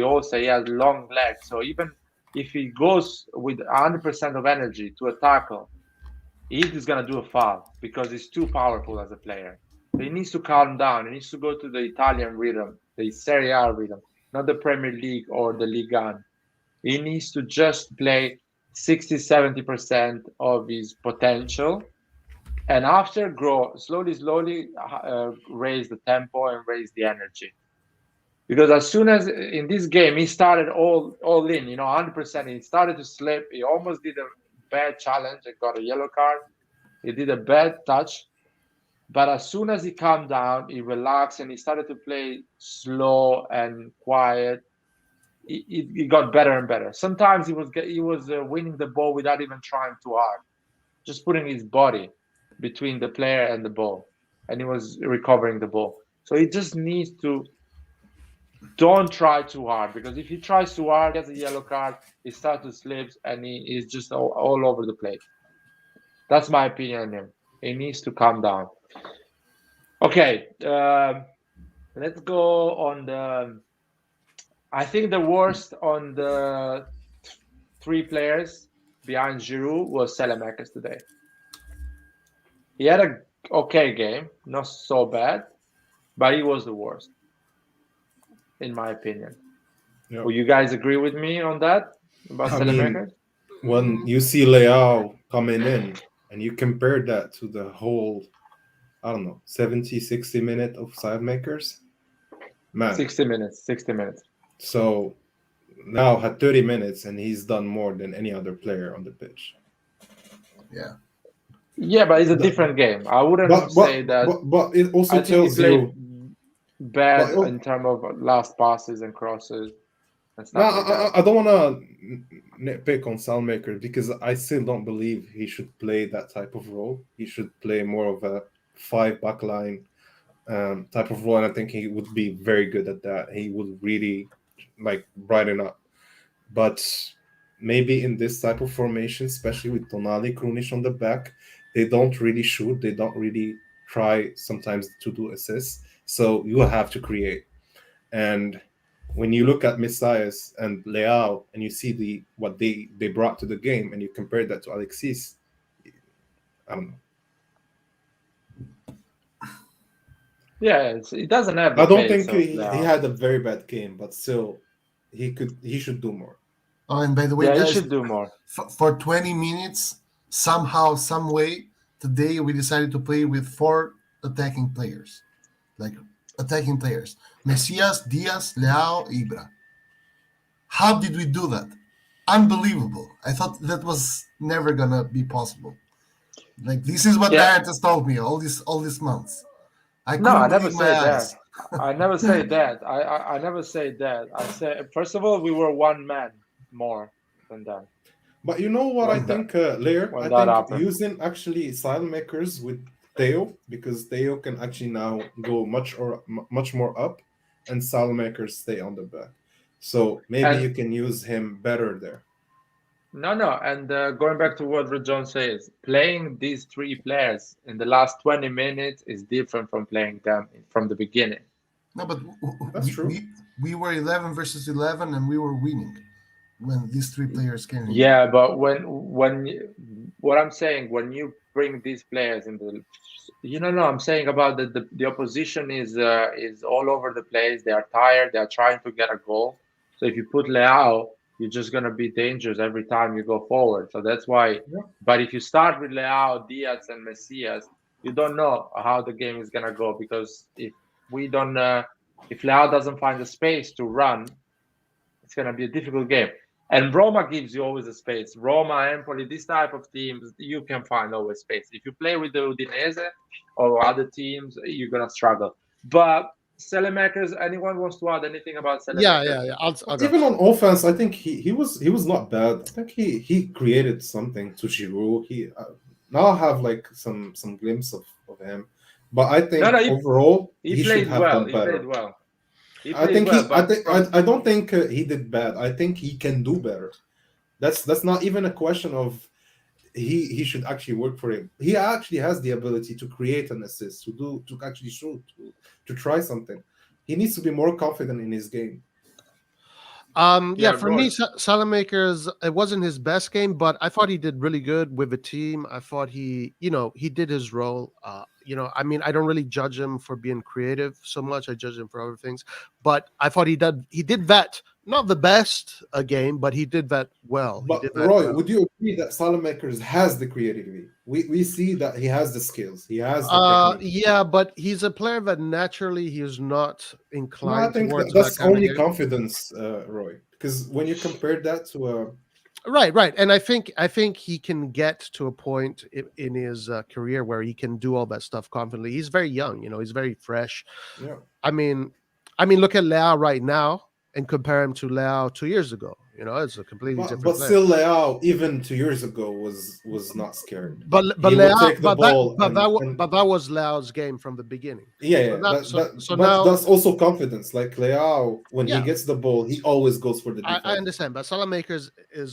all say, he has long legs. So even if he goes with 100% of energy to a tackle, he's gonna do a foul because he's too powerful as a player. So he needs to calm down. He needs to go to the Italian rhythm, the Serie A rhythm, not the Premier League or the Ligue 1. He needs to just play 60-70% of his potential, and after grow slowly, raise the tempo and raise the energy. Because as soon as in this game he started all in, 100%, he started to slip. He almost did a bad challenge and got a yellow card. He did a bad touch, but as soon as he calmed down, he relaxed and he started to play slow and quiet. He got better and better. Sometimes he was winning the ball without even trying too hard, just putting his body between the player and the ball, and he was recovering the ball. So he just needs to don't try too hard, because if he tries too hard, he gets a yellow card, he starts to slip, and he is just all over the place. That's my opinion on him. He needs to calm down. Okay, let's go on the. I think the worst on the three players behind Giroud was Selemakers today. He had a okay game, not so bad, but he was the worst, in my opinion. Yeah. Will you guys agree with me on that about I mean, Selemakers? when you see Leao coming in and you compare that to the whole, I don't know, 70, 60 minute of side makers, man. 60 minutes. So now had 30 minutes and he's done more than any other player on the pitch. Yeah. Yeah, but it's a different game. I wouldn't say that. But it also I think he tells played you. bad But- in terms of last passes and crosses and No, stuff like that. I don't want to nitpick on Salmaker because I still don't believe he should play that type of role. He should play more of a five backline type of role, and I think he would be very good at that. He would really like brighten up. But maybe in this type of formation, especially with Tonali, Krunic on the back, they don't really shoot. They don't really try sometimes to do assists. So you will have to create. And when you look at Messias and Leao and you see what they brought to the game and you compare that to Alexis, I don't know. Yeah, it doesn't have the I don't pace think of he Leao. had a very bad game, but still he should do more. Oh, and by the way, Yeah, he guys, should do more. for 20 minutes, somehow, some way, today we decided to play with 4 attacking players. Messias, Diaz, Leao, Ibra. How did we do that? Unbelievable. I thought that was never gonna be possible. Like, this is what Yeah. Diantas told me all these months. I No, I couldn't never believe my say that. eyes. I never say that. I never say that. I say, first of all, we were one man more than them. But you know what I When think, Lair? when I that think happened. using actually style makers with Theo, because Theo can actually now go much more up, and style makers stay on the back. So maybe And- you can use him better there. No, and going back to what Rajon says, playing these three players in the last 20 minutes is different from playing them from the beginning. No, but That's true. we were 11 versus 11 and we were winning when these 3 players came in. Yeah, but what I'm saying, when you bring these players in the, no, I'm saying about the opposition is all over the place. They are tired. They are trying to get a goal. So if you put Leao, you're just gonna be dangerous every time you go forward. So that's why. Yeah. But if you start with Leao, Diaz, and Messias, you don't know how the game is gonna go, because if Leao doesn't find the space to run, it's gonna be a difficult game. And Roma gives you always a space. Roma, Empoli, this type of teams, you can find always space. If you play with the Udinese or other teams, you're gonna struggle. But Selemakers, anyone wants to add anything about Selemakers? Yeah. I'll go. Even on offense, I think he was not bad. I think he created something to Giroud. He now I have like some glimpse of him, but I think overall he should played have well. done better. He played well. I don't think he did bad. I think he can do better. That's not even a question of he should actually work for him. He actually has the ability to create an assist, to actually shoot, to try something. He needs to be more confident in his game. Yeah, Yeah, for me, Roy. Salamakers, it wasn't his best game, but I thought he did really good with the team. I thought he did his role. I mean, I don't really judge him for being creative so much. I judge him for other things, but I thought he did that not the best game, but he did that well. He But did that Roy, well. would you agree that Salamakers has the creativity? We see that he has the skills, he has the technique. Yeah, but he's a player that naturally he is not No, I inclined think towards that that's kind of only game. confidence, Roy. Because when you compare that to Right, right, and I think he can get to a point in his career where he can do all that stuff confidently. He's very young, he's very fresh. yeah, I mean, look at Leao right now and compare him to Leao 2 years ago. It's a completely but different player. still, Leao even 2 years ago was not scared. But He would Leao, take the ball and but that was Leao's game from the beginning. yeah, So yeah. now, But so but so but now, that's also confidence. Like Leao, when he yeah, gets the ball, he always goes for the I defense. understand. But Salamakers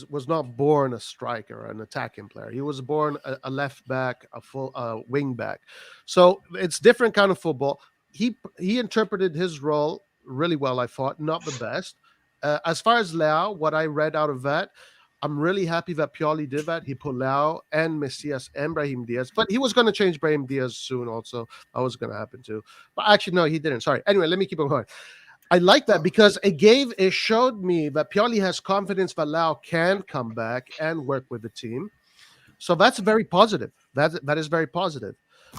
was not born a striker, an attacking player. He was born a left back, a full wing back. So it's different kind of football. He interpreted his role really well. I thought not the best. As far as Leao, what I read out of that, I'm really happy that Pioli did that. He put Leao and Messias and Brahim Diaz, but he was going to change Brahim Diaz soon. Also, that was going to happen too. But actually, no, he didn't. Sorry. Anyway, let me keep on going. I like that Uh, because it showed me that Pioli has confidence that Lau can come back and work with the team. So that's very positive. That is very positive.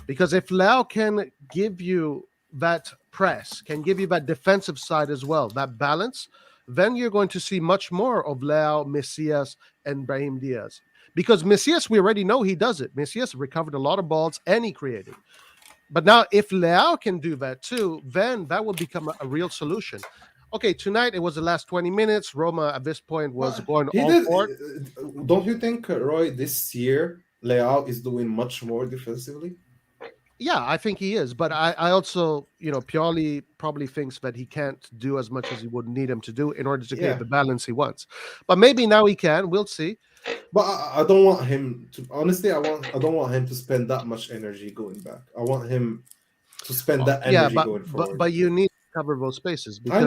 Because if Lau can give you that press, can give you that defensive side as well, that balance, then you're going to see much more of Lau, Messias, and Brahim Diaz. Because Messias, we already know he does it. Messias recovered a lot of balls and he created. But now, if Leao can do that too, then that will become a real solution. Okay, tonight it was the last 20 minutes. Roma at this point was but going he all did. for it. Don't you think, Roy? This year, Leao is doing much more defensively. Yeah, I think he is. But I also, Pioli probably thinks that he can't do as much as he would need him to do in order to create Yeah, the balance he wants. But maybe now he can. We'll see. but I don't want him to. Honestly, I don't want him to spend that much energy going back. I want him to spend that Yeah, energy but going but forward. but you need to cover those spaces I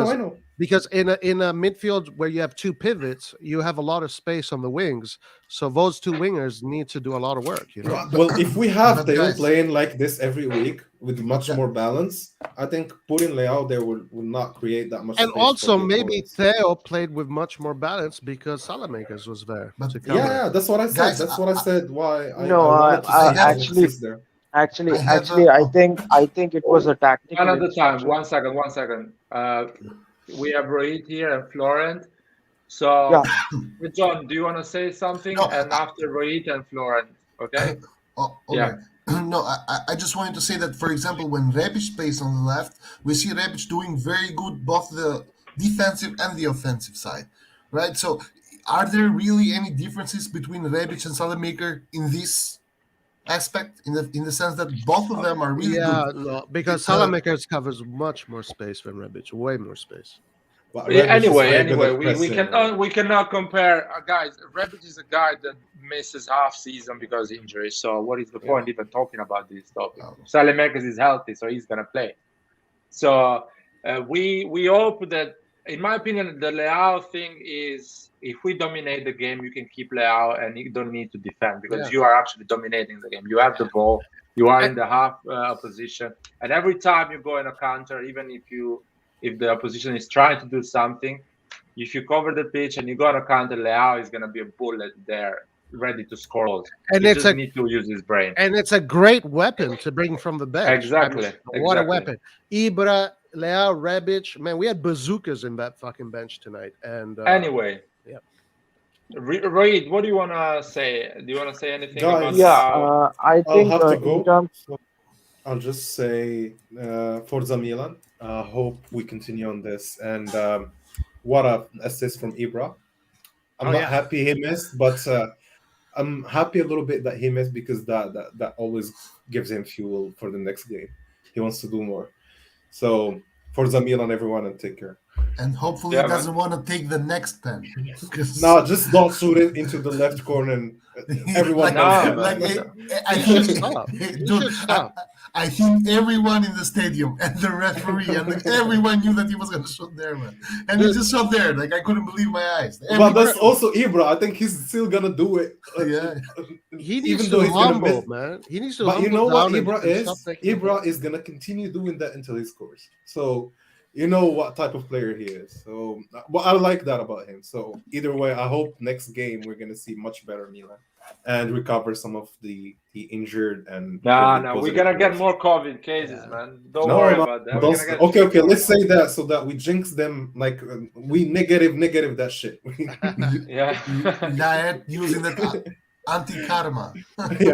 because know. in a midfield where you have two pivots, you have a lot of space on the wings. So those two wingers need to do a lot of work. But, Well, if we have but Theo guys, playing like this every week with much yeah, more balance, I think putting Leao there will not create that much And space for also the maybe opponents. Theo played with much more balance because Salamakers was there but to Yeah, cover it. yeah, that's what I said. guys, That's what I said. Why No, I wanted to I I see have actually, Alexis there. actually, I have actually, I oh, think, I think it was a One tactical at a time. instruction. 1 second. 1 second. We have Rohit here and Florent. Yeah, So, John, do you want to say something? no, And after Rohit and Florent, okay? oh, Yeah. okay. No, I just wanted to say that, for example, when Rebic plays on the left, we see Rebic doing very good both the defensive and the offensive side, right? So, are there really any differences between Rebic and Salamaker in this aspect, in the sense that both of them are really good? Yeah, no, because Uh, Salamakers covers much more space than Rebic, way more space. But Yeah, Rebic is very good anyway, at we pressing, right? cannot compare, guys. Rebic is a guy that misses half season because of injury. So what is the Yeah. point even talking about this topic? um, Saelemaekers is healthy, so he's gonna play. So we hope that, in my opinion, the Leao thing is, if we dominate the game, you can keep Leao and you don't need to defend because Yeah. you are actually dominating the game. You have the ball, you are And- in the half position, and every time you go in a counter, even if the opposition is trying to do something, if you cover the pitch and you go on a counter, Leao is going to be a bullet there, ready to score goals. And He it's just a need to use his brain. and it's a great weapon to bring from the bench. I mean, Exactly. what a Exactly. weapon! Ibra, Leao, Rebic. Man, we had bazookas in that fucking bench tonight. And Anyway, yeah. Reid, what do you want to say? Do you want to say anything about Guys, yeah. Leao? I I'll think have to in go. terms, So I'll just say Forza Milan. Hope we continue on this. And what a assist from Ibra. I'm Oh, not yeah. happy he missed, but I'm happy a little bit that he missed because that always gives him fuel for the next game. He wants to do more. So Forza Milan, everyone, and take care. And hopefully Yeah, he man. doesn't want to take the next pen. 'Cause- No, just don't shoot it into the left corner. And everyone like, knows No, that. man. I He think, should stop. He dude, should stop. I think everyone in the stadium and the referee and everyone knew that he was going to shoot there, man. And he Dude. just shot there. Like I couldn't believe my eyes. But that's Everybody- also Ibra. I think he's still gonna do it. Yeah. He needs Even to though he's gonna humble, miss. man. He needs to But humble you know what down and Ibra stop is? taking the ball. Ibra is gonna continue doing that until he scores. So you know what type of player he is. So, but I like that about him. So either way, I hope next game we're gonna see much better Milan and recover some of the injured and No, COVID no, we're positive gonna get players. more COVID cases, Yeah. man. Don't No, worry no, about that. We're don't. gonna get Okay, few okay. more. Let's say that so that we jinx them. Like we negative that shit. Yeah. Diet using that anti-karma. Yeah,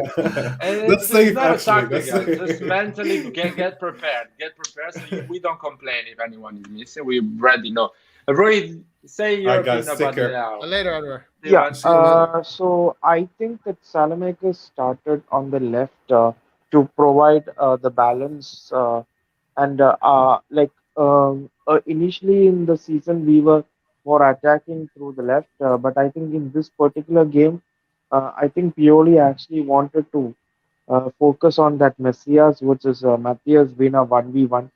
And that's it's safe not a actually. tactic, That's guys. safe. Just mentally get prepared. Get prepared so we don't complain if anyone is missing. We already know. Roy, say your Alright, guys, opinion take about care. Leao. Later, Anwar. Yeah. See you later. So I think that Salamakers started on the left to provide the balance and like initially in the season we were more attacking through the left, but I think in this particular game, I think Pioli actually wanted to focus on that Messias, which is Matthias Vina 1v1,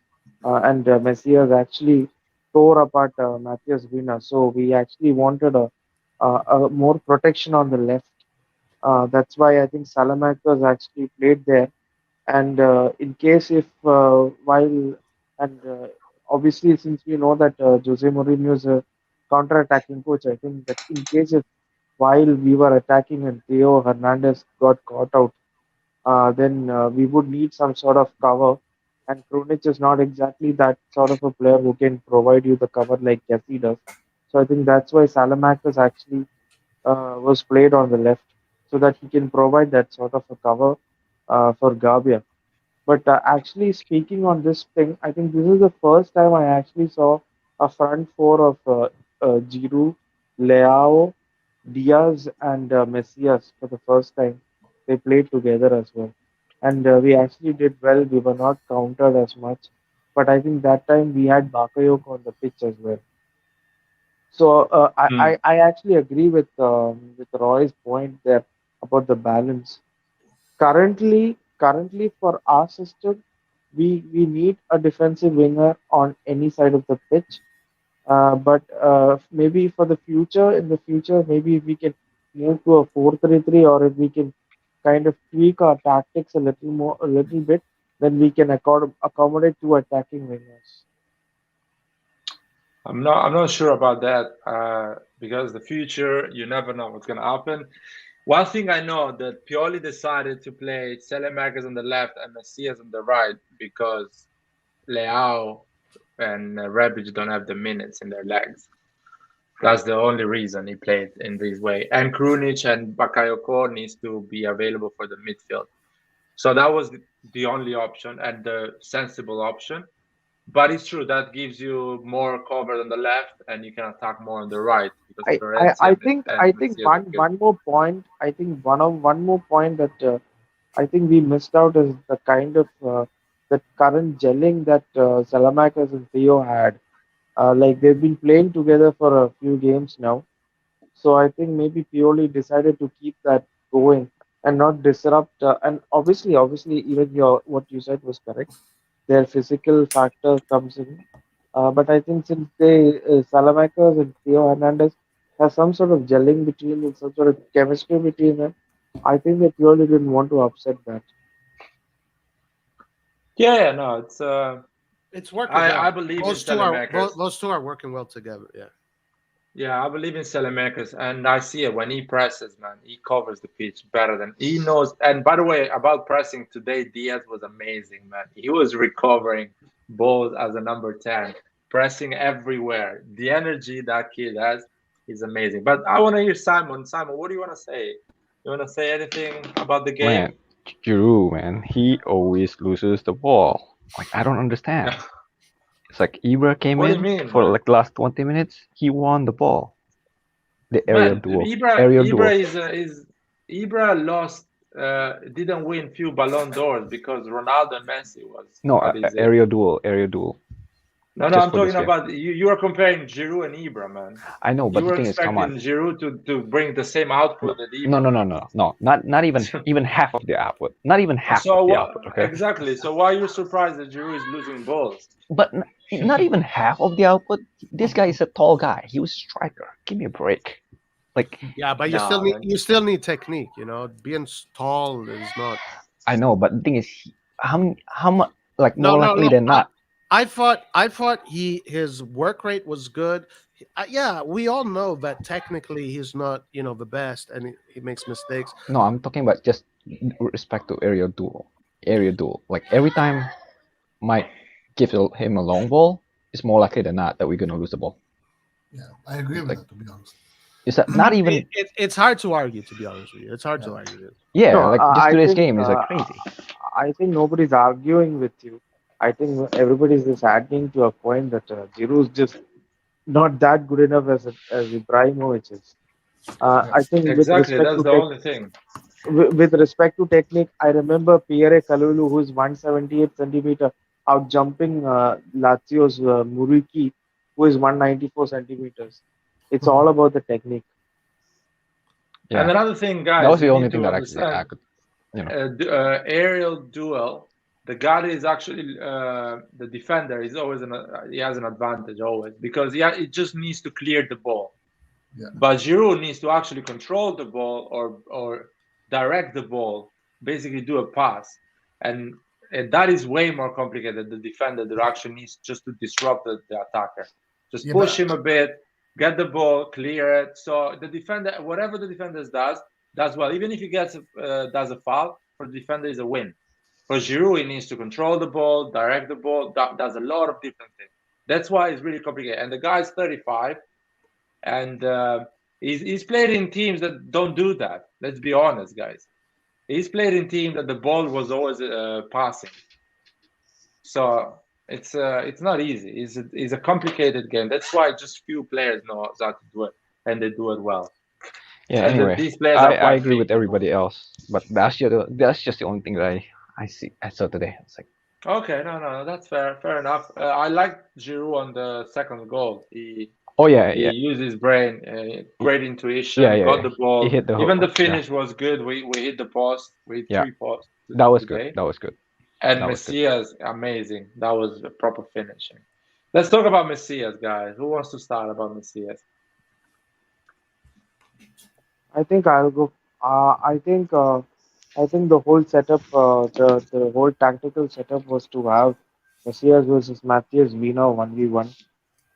and Messias actually tore apart Matthias Vina. So we actually wanted a more protection on the left. That's why I think Salamakers actually played there. And in case if while and obviously since we know that Jose Mourinho is a counter-attacking coach, I think that in case if while we were attacking and Theo Hernandez got caught out, then we would need some sort of cover. And Krunic is not exactly that sort of a player who can provide you the cover like Kessie does. So I think that's why Salamakers actually was played on the left so that he can provide that sort of a cover for Gabia. But actually, speaking on this thing, I think this is the first time I actually saw a front four of Giroud, Leao, Diaz, and Messias for the first time. They played together as well. And we actually did well. We were not countered as much. But I think that time we had Bakayoko on the pitch as well. So Hmm. I actually agree with Roy's point there about the balance. Currently for our system, we need a defensive winger on any side of the pitch. But maybe for the future, in the future, maybe if we can move to a 4-3-3, or if we can kind of tweak our tactics a little more, a little bit, then we can accommodate two attacking wingers. I'm not sure about that because the future, you never know what's gonna happen. One thing I know that Pioli decided to play Telemakers on the left and Messias on the right because Leao and Rebic don't have the minutes in their legs. That's the only reason he played in this way. And Krunic and Bakayoko needs to be available for the midfield. So that was the only option and the sensible option. But it's true that gives you more cover on the left and you can attack more on the right because Florenzi I and think Messias are good. one more point. I think one more point that I think we missed out is the kind of the current gelling that Salamakers and Theo had. Like they've been playing together for a few games now. So I think maybe Pioli decided to keep that going and not disrupt. And obviously, even what you said was correct. Their physical factor comes in. But I think since Salamakers and Theo Hernandez have some sort of gelling between them, some sort of chemistry between them, I think they purely didn't want to upset that. Yeah, no, It's working well. I believe in Those two are Telemakers. those two are working well together. Yeah. Yeah, I believe in Telemakers, and I see it when he presses, man. He covers the pitch better than he knows. And by the way, about pressing today, Diaz was amazing, man. He was recovering balls as a number 10, pressing everywhere. The energy that kid has is amazing. But I want to hear Simon. Simon, what do you want to say? You want to say anything about the game? Man, Giroud, man, he always loses the ball. Like I don't understand. It's like Ibra came What do you in mean, for man? like the last 20 minutes. He won the ball. The aerial Man, duel. Ibra Aerial Ibra duel. is Ibra lost didn't win few Ballon d'Ors because Ronaldo and Messi was No, at his age. aerial duel. Aerial duel. No, just I'm for this talking game. about you. You are comparing Giroud and Ibra, man. I know, You but the were thing is, come on. expecting Giroud to bring the same output that No, Ibra. no, no, no, no. Not even half of the output. Not even half So of the what output. Okay. exactly? So why are you surprised that Giroud is losing balls? But not even half of the output. This guy is a tall guy. He was a striker. Give me a break. Like Yeah, but No, man. you still need technique. Being tall is not. I know, but the thing is, how much like No, more no, likely no. than not. I thought his work rate was good. Yeah, we all know that technically he's not the best, and he makes mistakes. No, I'm talking about just with respect to aerial duel. Aerial duel. Like every time Mike gives him a long ball, it's more likely than not that we're gonna lose the ball. Yeah, I agree with Like that, to be honest. is that not even? It's hard to argue, to be honest with you. It's hard to argue this. Yeah, No, like just I today's think game is like crazy. I think nobody's arguing with you. I think everybody's just adding to a point that Giroud is just not that good enough as Ibrahimovic is. Yeah. I think Exactly, that's the only thing. with respect to technique, I remember Pierre Kalulu, who is 178 centimeter, out jumping Lazio's Muriqi, who is 194 centimeters. It's all about the technique. And Yeah, another thing, that guys, was the you only need thing to that I understand could, you know. aerial duel. The guy is actually the defender is always he has an advantage always because it just needs to clear the ball. Yeah. But Giroud needs to actually control the ball or direct the ball, basically do a pass, and that is way more complicated. The defender that actually needs just to disrupt the attacker, just Yeah, push but him a bit, get the ball, clear it. So the defender, whatever the defender does well. Even if he does a foul, for the defender is a win. For Giroud, he needs to control the ball, direct the ball. Does a lot of different things. That's why it's really complicated. And the guy's 35, and he's played in teams that don't do that. Let's be honest, guys. He's played in teams that the ball was always passing. So it's not easy. It's a complicated game. That's why just few players know how to do it, and they do it well. Yeah. And Anyway, these players I are quite agree big. with everybody else, but that's just the only thing that I saw today. It's like Okay, no, that's fair enough. I like Giroud on the second goal. oh yeah, He yeah, used his brain, great yeah, intuition, got yeah. the He ball. hit the Even the hook. Yeah, finish was good. We hit the post. We hit yeah. 3 posts That was good. today. That was good. And That was good. Messias, amazing. That was a proper finishing. Let's talk about Messias, guys. Who wants to start about Messias? I think I'll go. I think the whole setup, the whole tactical setup was to have Messias versus Matthias Wiener 1v1,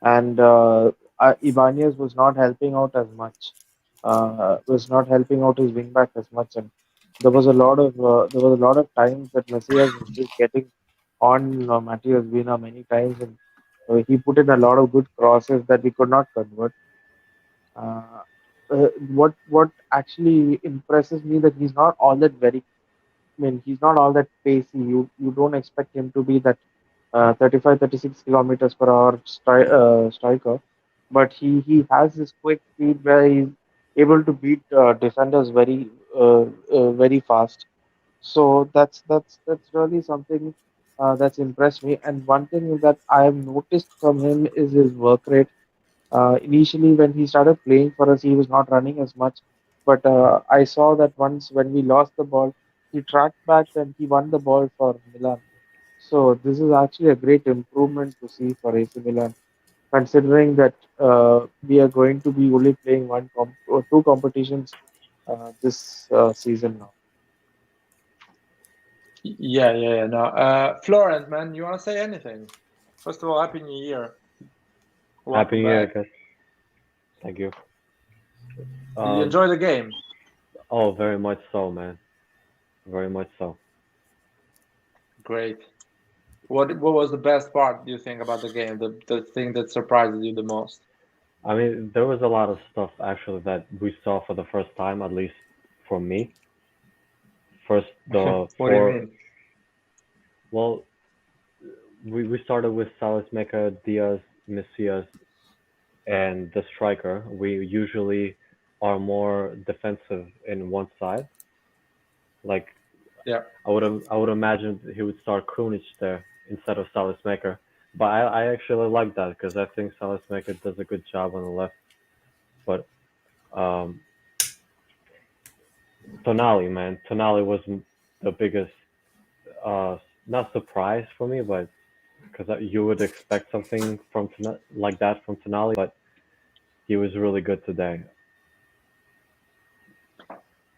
and Ibanez was not helping out as much. Was not helping out his wingback as much, and there was a lot of times that Messias was just getting on Matthias Wiener many times, and he put in a lot of good crosses that we could not convert. Uh, what actually impresses me that he's not all that very. I mean, he's not all that pacey. You don't expect him to be that 35, 36 kilometers per hour striker, but he has this quick speed where he's able to beat defenders very fast. So that's really something that's impressed me. And one thing that I have noticed from him is his work rate. Initially, when he started playing for us, he was not running as much. But I saw that once when we lost the ball, he tracked back and he won the ball for Milan. So this is actually a great improvement to see for AC Milan, considering that we are going to be only playing or two competitions this season now. Yeah. No, Florent, man, you want to say anything? First of all, Happy New Year. Happy Welcome New Year, back. guys. Thank you. Did you enjoy the game? Oh, very much so, man. Very much so. Great. What was the best part, do you think, about the game? The thing that surprised you the most? I mean, there was a lot of stuff actually that we saw for the first time, at least for me. First, the What do you four. mean? Well, we started with Salismaker, Diaz, Messias, and the striker. We usually are more defensive in one side. Like Yeah. I would imagine he would start Krunic there instead of Salismaker, But I actually like that because I think Salasmaker does a good job on the left. But um, Tonali, man, Tonali was the biggest, not surprise for me, but because you would expect something from like that from Tonali, but he was really good today.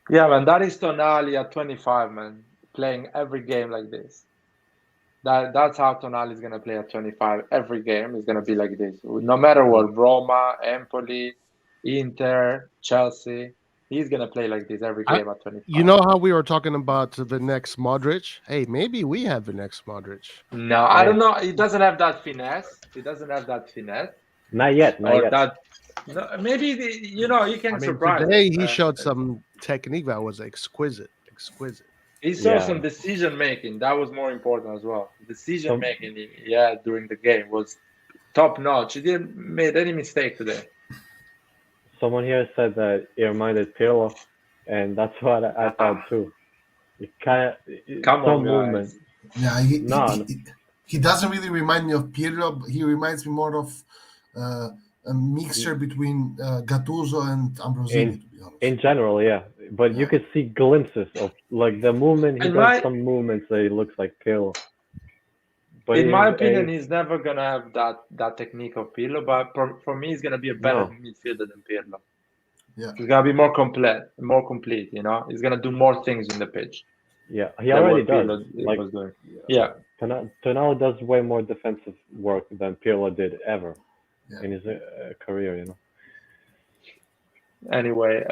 Yeah, man, that is Tonali at 25, man, playing every game like this. That's how Tonali is gonna play at 25. Every game is gonna be like this. No matter what, Roma, Empoli, Inter, Chelsea, he's gonna play like this every I, game at 25. you know how we were talking about the next Modric? Hey, maybe we have the next Modric. No, I don't know. He doesn't have that finesse. He doesn't have that finesse. Not yet, not Or yet. that. No, maybe he can I mean, surprise today us. he showed some technique that was exquisite. He saw Yeah. some decision making. That was more important as well. Decision Some- making, yeah, during the game was top notch. He didn't made any mistake today. Someone here said that it reminded Pirlo, and that's what I thought too. It kind of Come some on, movement. guys. Yeah, No. he doesn't really remind me of Pirlo. But he reminds me more of a mixture between Gattuso and Ambrosini, to be honest. In general, yeah, but you Yeah. could see glimpses of like the movement. He In does my- some movements that he looks like Pirlo. But In my opinion, he's never gonna have that technique of Pirlo. But for me, he's gonna be a better No. midfielder than Pirlo. Yeah. He's gonna be more complete. You know, he's gonna do more things in the pitch yeah, he than already what does. Pirlo Like was doing. Yeah. Tonali does way more defensive work than Pirlo did ever Yeah. in his career. You know. Anyway,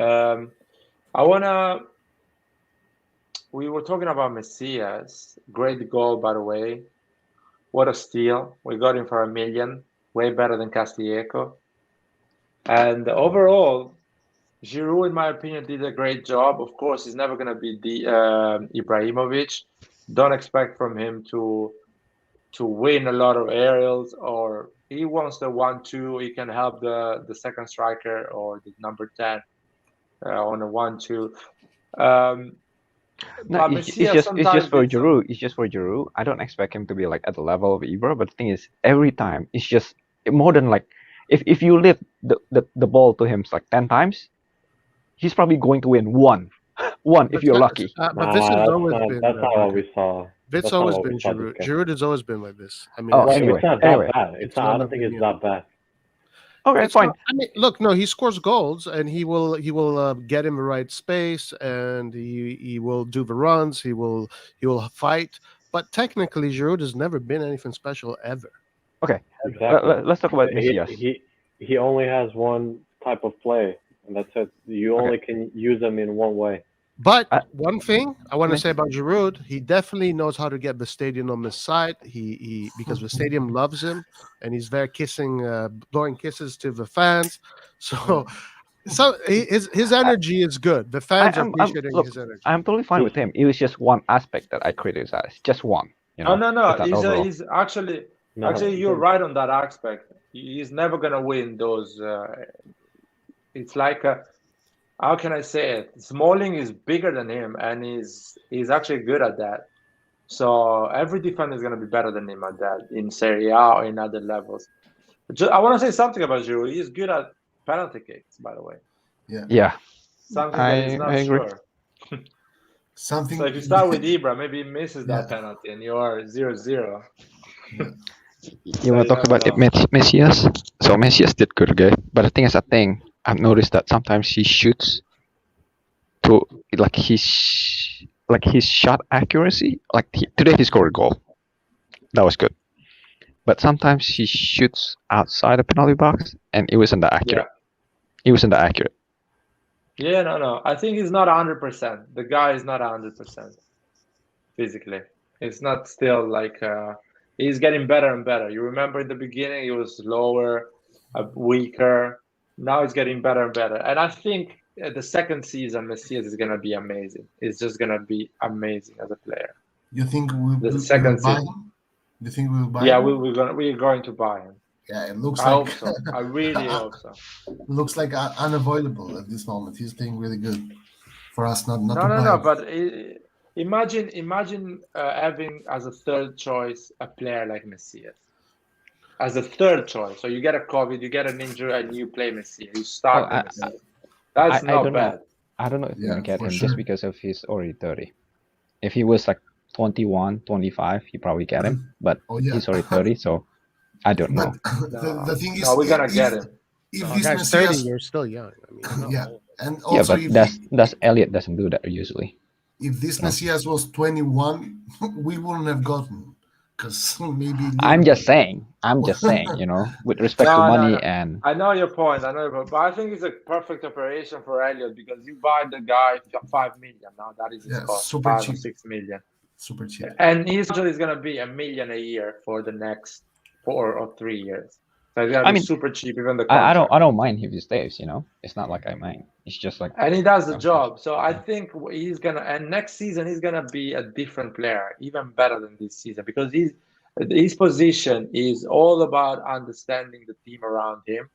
we were talking about Messias. Great goal, by the way. What a steal. We got him for $1 million. Way better than Castillejo. And overall, Giroud, in my opinion, did a great job. Of course, he's never going to be the Ibrahimovic. Don't expect from him to win a lot of aerials, or he wants the 1-2. He can help the second striker or the number 10 on a 1-2. No, But it's Messias just sometimes for did some- Giroud. It's just for Giroud. I don't expect him to be like at the level of Ibra, but the thing is, every time it's just more than like if you lift the ball to him like 10 times, he's probably going to win one if you're lucky. But this has always been. That's not what we saw. It's That's always not what been we saw this Giroud. game. Giroud has always been like this. I mean, Oh, it's- anyway. It's not anyway. that bad. It's not. I one don't of think the it's that bad. Okay, It's fine. not- I mean, look, no, he scores goals, and he will get in the right space, and he will do the runs. He will fight. But technically, Giroud has never been anything special ever. Okay, Exactly. let's talk about Messias. He only has one type of play, and that's it. You only can use him in one way. But one thing I want to Messi- say about Giroud, he definitely knows how to get the stadium on his side. He because the stadium loves him, and he's there blowing kisses to the fans. So his energy is good. The fans are appreciating look, his energy. I'm totally fine with him. It was just one aspect that I criticized. Just one. You know, Oh, no. it's not overall. He's actually No, you're right on that aspect. He's never gonna win those. It's like how can I say it? Smalling is bigger than him, and he's actually good at that. So every defender is gonna be better than him at that in Serie A or in other levels. I want to say something about Giroud. He's good at penalty kicks, by the way. Yeah, Something that he's not I agree. sure. Something. So if you start with Ibra, maybe he misses that penalty, and you are 0-0. You want to talk about Messias? So Messias did good, okay? But the thing is, I've noticed that sometimes he shoots to like his shot accuracy. Like today he scored a goal, that was good. But sometimes he shoots outside the penalty box, and it wasn't that accurate. It wasn't that accurate. Yeah, no. I think he's not 100%. The guy is not 100% physically. It's not still like he's getting better and better. You remember in the beginning he was lower, weaker. Now he's getting better and better. And I think the second season Messias is gonna be amazing. It's just gonna be amazing as a player. You think we The will second buy season. him? You think we'll buy Yeah, him? we're going to buy him. Yeah, it looks I like hope so. I really hope so. looks like unavoidable at this moment. He's playing really good for us. Not to buy No. him. But imagine having as a third choice a player like Messias. as a third choice. So you get a COVID, you get an injury, and you play Messi. You Oh, start I, Messi. That's I not don't know. bad. I don't know if we're Yeah, gonna get for him sure. just because of he's already 30. If he was like 21, 25, you probably get him. But Oh yeah. he's already 30, so I don't But know. the thing No, is, we're gonna get him. if No, this Guys, 30, Messias, you're still young. I mean, you're not yeah, old. and Yeah, also but that's Elliot doesn't do that usually. if this No. Messias was 21, we wouldn't have gotten, because maybe a little I'm bit. just saying. With respect to no, money no. and I know your point. I know your point, but I think it's a perfect operation for Elliot because you buy the guy for 5 million now. That is his Yeah, cost, super 5 or cheap, 6 million, super cheap. and his budget is gonna be 1 million a year for the next 4 or 3 years. So it's gonna I be mean, super cheap, even the I contract. don't mind if he stays. It's not like I mind. It's just like And he does the okay. job. So I think he's gonna, and next season he's gonna be a different player, even better than this season, because his position is all about understanding the team around him.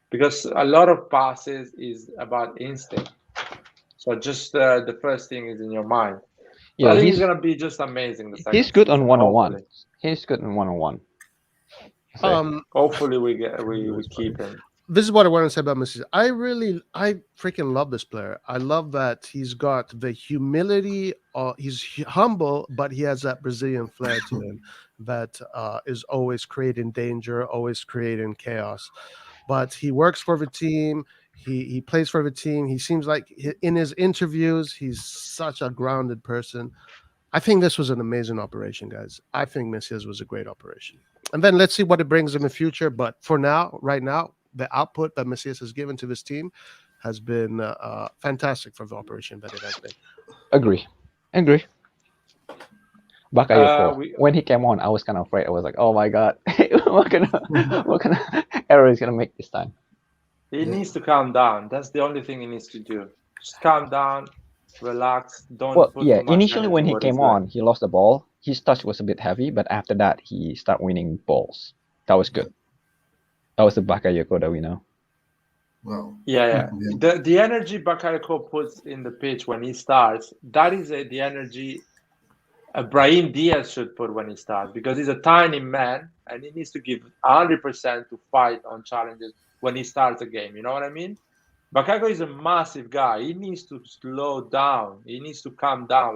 Because a lot of passes is about instinct. So just the first thing is in your mind. Yeah, I think he's gonna be just amazing the he's second good on season. one-on-one. Hopefully, He's good on one-on-one. So hopefully we keep him. This is what I want to say about Messi. I freaking love this player. I love that he's got the humility. He's humble, but he has that Brazilian flair to him that is always creating danger, always creating chaos. But he works for the team. He plays for the team. He seems like in his interviews, he's such a grounded person. I think this was an amazing operation, guys. I think Messias was a great operation. And then let's see what it brings in the future. But for now, right now, the output that Messias has given to this team has been fantastic for the operation that it has been. agree. Bakayoko. We When he came on, I was kind of afraid. I was like, "Oh my god, what kind of error is gonna make this time?" He needs to calm down. That's the only thing he needs to do. Just calm down, relax. Don't Well, put yeah. too much Initially, energy when in he what he's came doing. on, he lost the ball. His touch was a bit heavy, but after that, he started winning balls. That was good. That was the Bakayoko that we know. Well, Yeah. The energy Bakayoko puts in the pitch when he starts, that is the energy Brahim Diaz should put when he starts, because he's a tiny man and he needs to give 100% to fight on challenges when he starts a game. You know what I mean? Bakayoko is a massive guy. He needs to slow down. He needs to calm down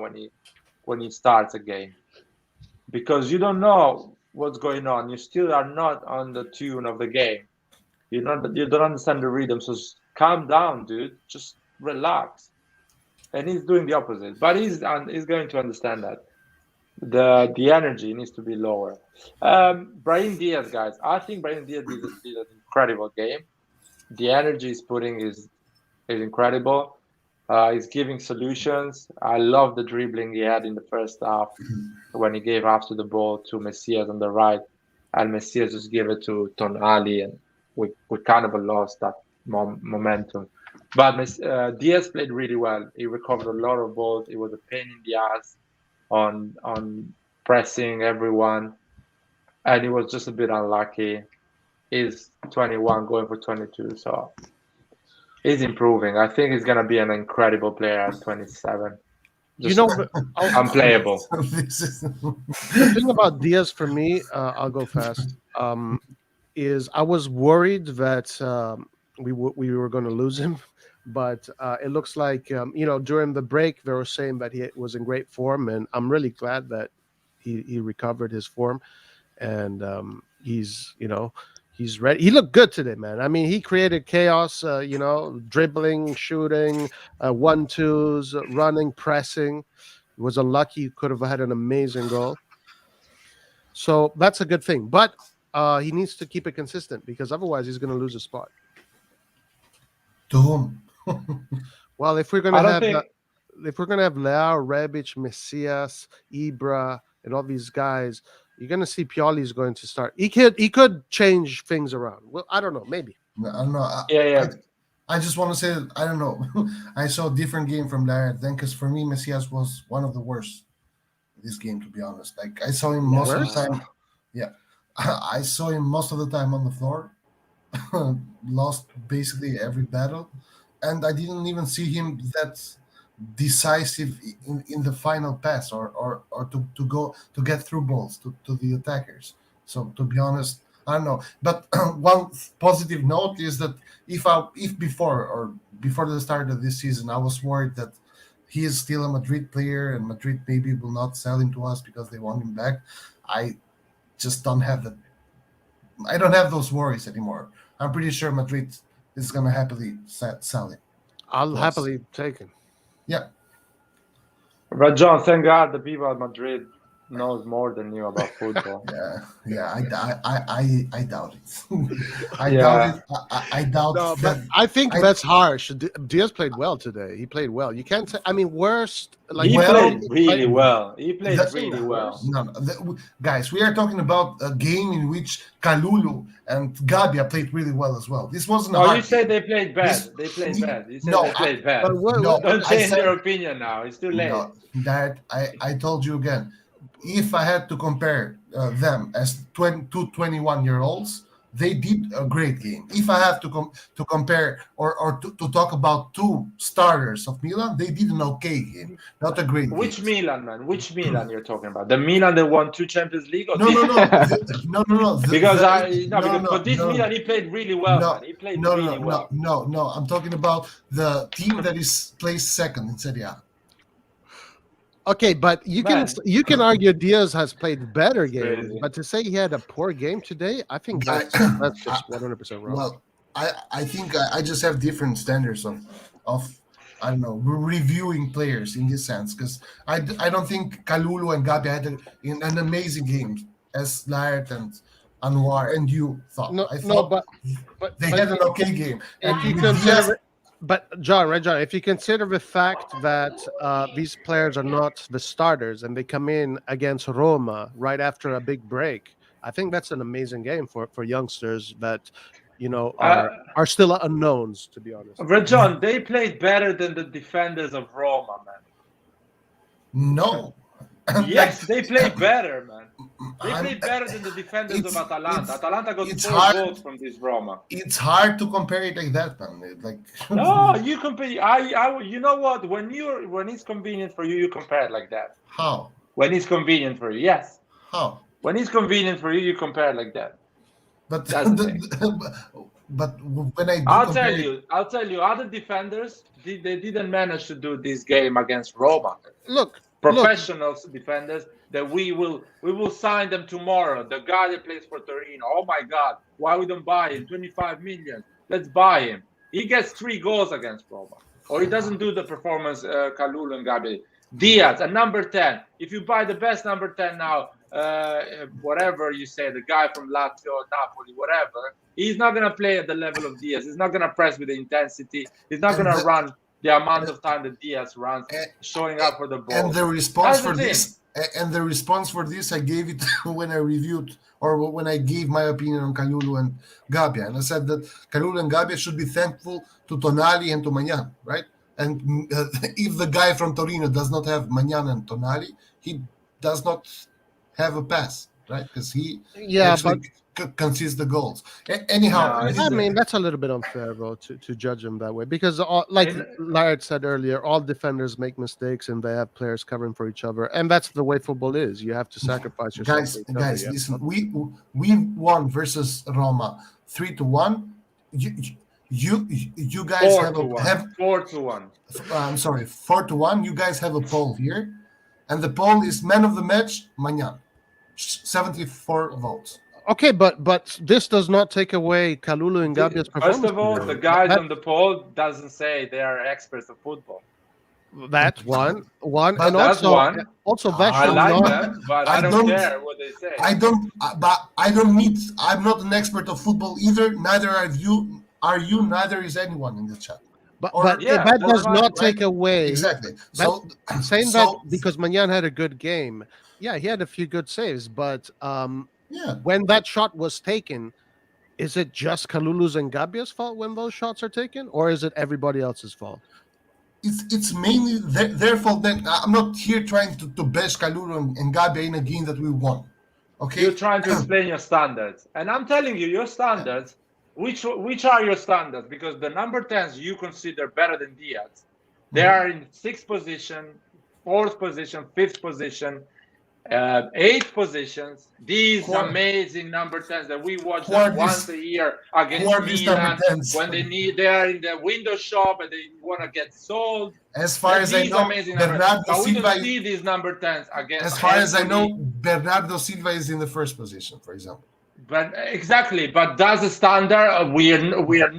when he starts a game, because you don't know what's going on. You still are not on the tune of the game. You don't understand the rhythm. So calm down, dude. Just relax. And he's doing the opposite, but he's going to understand that the energy needs to be lower. Brahim Diaz, guys, I think Brahim Diaz did an incredible game. The energy he's putting is incredible. He's giving solutions. I love the dribbling he had in the first half when he gave after the ball to Messias on the right, and Messias just gave it to Tonali, and we kind of lost that momentum. But Diaz played really well. He recovered a lot of balls. It was a pain in the ass on pressing everyone, and he was just a bit unlucky. He's 21, going for 22, so he's improving. I think he's gonna be an incredible player at 27. You Just know, unplayable. this is the thing about Diaz for me, I'll go fast. Is I was worried that we were going to lose him, but it looks like during the break they were saying that he was in great form, and I'm really glad that he recovered his form, and he's ready. He looked good today, man. I mean, he created chaos. Dribbling, shooting, 1-2s, running, pressing. He was unlucky. He could have had an amazing goal. So that's a good thing. But he needs to keep it consistent, because otherwise he's going to lose a spot. to whom? Well, if we're going I to don't have think. if we're going to have Leao, Rebic, Messias, Ibra, and all these guys, you're going to see Pioli's going to start. He could change things around. Well, I don't know, maybe. I don't know. Yeah. I just want to say that, I don't know. I saw a different game from Laird then, because for me, Messias was one of the worst this game, to be honest. Like, I saw him most of the time. Yeah. I saw him most of the time on the floor. Lost basically every battle. And I didn't even see him that decisive in the final pass, or to get through balls to the attackers. So, to be honest, I don't know. But one positive note is that if before the start of this season, I was worried that he is still a Madrid player and Madrid maybe will not sell him to us because they want him back. I just don't have that. I don't have those worries anymore. I'm pretty sure Madrid is gonna happily sell him. I'll Yes. happily take him. Yeah. But John, thank God the people at Madrid knows more than you about football. Yeah. I doubt it. I Yeah. doubt it. I doubt No, but that. I think I- that's harsh. Diaz played well today. He played well. You can't say. I mean, worst. Like He Well, played really well. He played That's really well. No, guys, we are talking about a game in which Kalulu and Gabia played really well as well. This wasn't a Oh, hard you said game. they played bad. This- They played bad. You said No, they played bad. But No, Don't I change said- your opinion now. It's too late. No, that I told you again. If I had to compare them as 21-year-olds, they did a great game. If I have to compare or to talk about two starters of Milan, they did an okay game, not a great Which game. Milan, man? Which Milan you're talking about? The Milan that won 2 Champions League? Or No. No. Because for this no. Milan, he played really well, No, man. He played No. really well. No. I'm talking about the team that is placed second in Serie A. okay, but you Man. can argue Diaz has played better It's games, crazy. but to say he had a poor game today, I think that's just 100% wrong. Well, I think I just have different standards of I don't know reviewing players in this sense because I don't think Kalulu and Gabi had an amazing game as Laert and Anwar and you thought. No, I no, thought but they but had an okay game. And if you with consider, Diaz- but John, if you consider the fact that these players are not the starters and they come in against Roma right after a big break, I think that's an amazing game for youngsters that are still unknowns, to be honest. Rajon, they played better than the defenders of Roma, man. no. Yes, they played better, man. They I'm- played better than the defenders of it's- Atalanta. Atalanta got it's 4 hard- goals from this Roma. It's hard to compare it like that, man. Like No, you compare. You know what? When it's convenient for you, you compare it like that. how When it's convenient for you, yes. how. When it's convenient for you, you compare it like that. But That's the but when I do I'll compare tell you. Other defenders, they didn't manage to do this game against Roma. Look, Professional defenders that we will sign them tomorrow. The guy that plays for Torino. Oh my God, why we don't buy him? 25 million. Let's buy him. He gets 3 goals against Roma, or he doesn't do the performance Kalulu and Gabi. Diaz, a number 10. If you buy the best number 10 now, whatever you say, the guy from Lazio, Napoli, whatever, he's not gonna play at the level of Diaz. He's not gonna press with the intensity. He's not gonna run the amount of time that Diaz runs, showing up for the ball. and the response That's the for this and the response for this I gave it when I reviewed or when I gave my opinion on Kalulu and Gabia, and I said that Kalulu and Gabia should be thankful to Tonali and to Magnan, right? And if the guy from Torino does not have Magnan and Tonali, he does not have a pass, right? Because he actually concedes the goals. Anyhow, I mean, that's a little bit unfair, bro, to judge him that way because, like Laird said earlier, all defenders make mistakes and they have players covering for each other, and that's the way football is. You have to sacrifice yourself. Guys, listen. We won versus Roma 3-1. You guys 4-1. I'm sorry, 4-1. You guys have a poll here, and the poll is man of the match, Magnan, 74 votes. Okay, but this does not take away Kalulu and Gabia's performance. First of all, the guys on the poll doesn't say they are experts of football. That's one, But and that's one. also I like them, but I don't care what they say. But I don't need. I'm not an expert of football either. Neither are you. Neither is anyone in the chat. But yeah, that that's does fine, not take right? away. Exactly. So saying so- that because Magnan had a good game, yeah, he had a few good saves, but Yeah. when that shot was taken, is it just Kalulu's and Gabia's fault when those shots are taken, or is it everybody else's fault? It's mainly their fault. Then I'm not here trying to bash Kalulu and Gabia in a game that we won. Okay. You're trying to explain your standards, and I'm telling you, your standards. Which are your standards? Because the number 10s you consider better than Diaz. They are in 6th position, 4th position, 5th position. 8 positions. These Who are, amazing number 10s that we watch who are them once these? a year Who against are these number Milan 10s? when they are in the window shop and they want to get sold. As far as I These know, amazing number, Bernardo but we don't Silva. see these number 10s against As far as I know, Empoli. Bernardo Silva is in the first position, for example. But exactly, but that's the standard. We are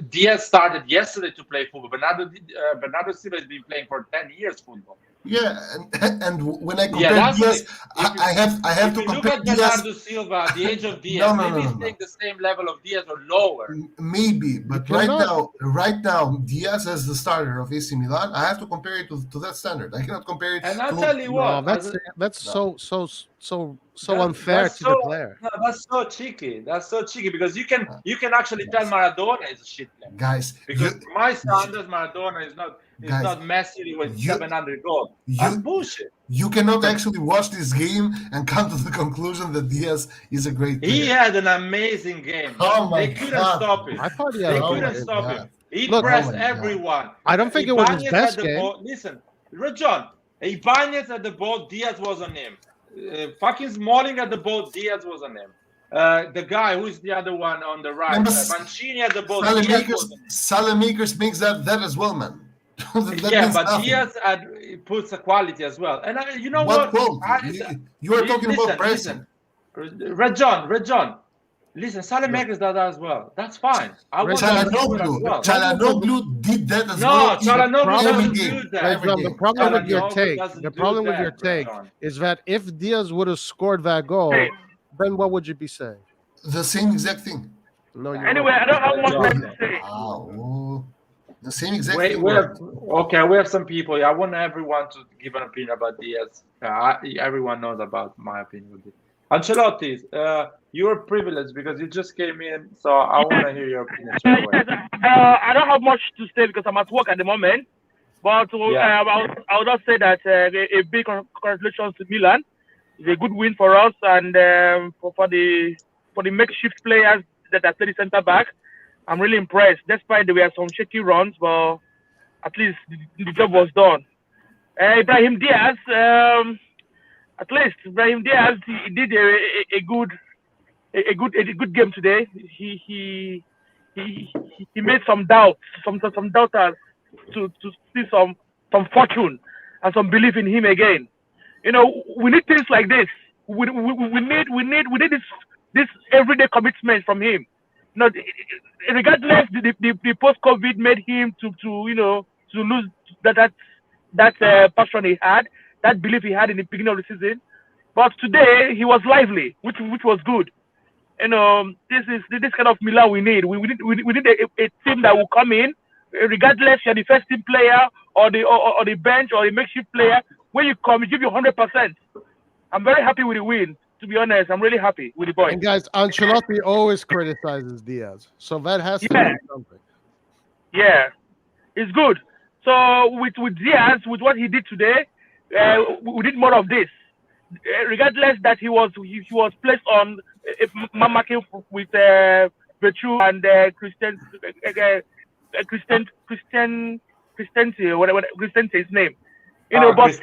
Diaz started yesterday to play football. Bernardo Silva has been playing for 10 years football. Yeah, and when I Yeah, compare that's the Diaz, thing. I have If to you look compare at Diaz. Bernardo Silva, the age of Diaz, No, maybe he's no. playing the same level of Diaz or lower. Maybe, but cannot. right now, Diaz as the starter of AC Milan, I have to compare it to that standard. I cannot compare it And I'll to. tell you No, what, that's No. so unfair that's to the so player. no, that's so cheeky. That's so cheeky because you can actually tell Maradona is a shit player. Guys, Because for my standards, Maradona is not Messi with 700 goals. That's bullshit. You cannot actually watch this game and come to the conclusion that Diaz is a great player. He had an amazing game. Oh my They couldn't God. stop him. I thought he had They a good couldn't game. stop God. him. He Look, pressed oh my God. everyone. I don't think it was his Ibanez best had the game. ball. Listen, John, Ibanez at the ball, Diaz was on him. Fucking Smalling at the ball, Diaz was on him. The guy who's the other one on the right, Mancini at the ball, Diaz was on him. Salamakers makes that as well, man. That Yeah, means but nothing. Diaz puts a quality as well. And you know What what? quality? You are talking about pressing. Red John. Listen, Salamakers does that as well. That's fine. I want them to do it as well. Chalanoglu did that as No, well. Chalanoglu every doesn't game. do that. Every The game. problem with your Chalanoglu take, doesn't the do problem with that, your take John. is that if Diaz would have scored that goal, then what would you be saying? The same exact thing. No, you Anyway, I don't have much more to say. The same exact Wait, thing. we have some people. I want everyone to give an opinion about Diaz. Everyone knows about my opinion with it. Ancelotti, you're privileged because you just came in, so I want to hear your opinion straight away. I don't have much to say because I'm at work at the moment. But I'll just say that a big congratulations to Milan. It's a good win for us and for the makeshift players that are playing centre back. I'm really impressed. Despite there were some shaky runs, but at least the job was done. Ibrahim Diaz, at least Ibrahim Diaz, he did a good game today. He made some doubts, some doubters to see some fortune and some belief in him again. You know, we need things like this. We need this everyday commitment from him. You know, regardless the post COVID made him to lose that passion he had, that belief he had in the beginning of the season. But today he was lively, which was good. You know, this kind of Milan we need. We need a team that will come in, regardless you're the first team player or the bench or the makeshift player. When you come, you give you 100%. I'm very happy with the win. To be honest, I'm really happy with the boys. And guys, Ancelotti always criticizes Diaz, so that has to mean something. Yeah, it's good. So with Diaz, with what he did today, we did more of this. Regardless that he was placed on marking with Bertrou and Christian, whatever Christian his name. You know, but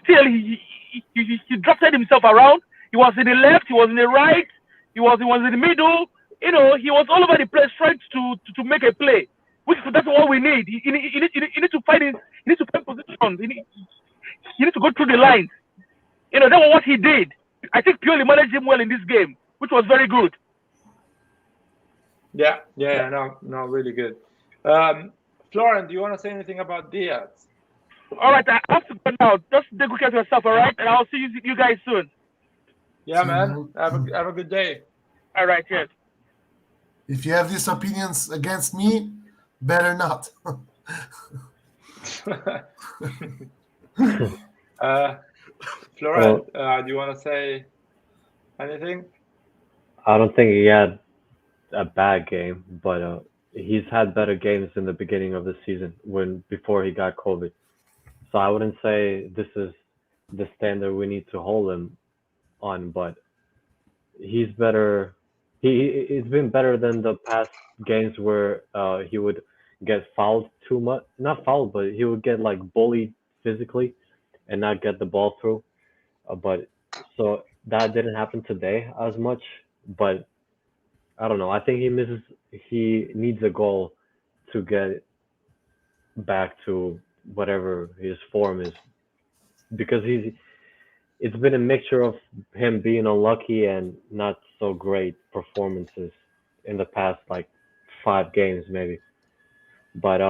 still he drafted himself around. He was in the left, he was in the right, he was in the middle. You know, he was all over the place trying to make a play. That's what we need. You need to find positions. You need to go through the lines. You know, that was what he did. I think Pioli managed him well in this game, which was very good. Yeah, no, really good. Florent, do you want to say anything about Diaz? All right, I have to go now. Just take good care of yourself, all right? And I'll see you guys soon. Yeah, man. Have a good day. All right, yes. If you have these opinions against me, better not. Florent, do you want to say anything? I don't think he had a bad game, but he's had better games in the beginning of the season before he got COVID. So I wouldn't say this is the standard we need to hold him on, but he's better. He's been better than the past games where he would get fouled too much. Not fouled, but he would get like bullied physically and not get the ball through. but so that didn't happen today as much. But I don't know. I think he needs a goal to get back to whatever his form is because it's been a mixture of him being unlucky and not so great performances in the past like 5 games maybe. But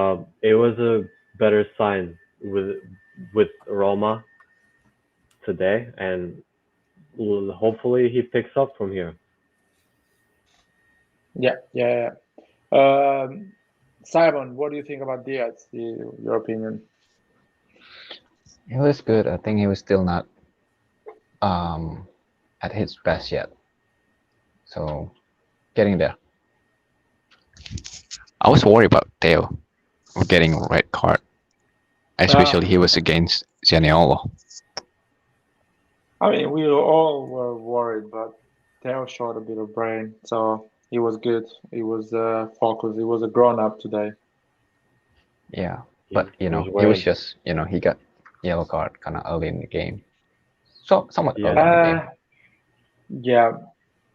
it was a better sign with Roma today, and hopefully he picks up from here. Yeah, yeah, yeah. Simon, what do you think about Diaz? Your opinion? He was good. I think he was still not um at his best yet. So getting there. I was worried about Theo getting a red card, especially he was against Zaniolo. I mean, we all were worried, but Theo showed a bit of brain, so he was good. He was focused. He was a grown up today. Yeah, He, but he was he was wearing just he got yellow card kind of early in the game, so somewhat yeah early in the game. Yeah,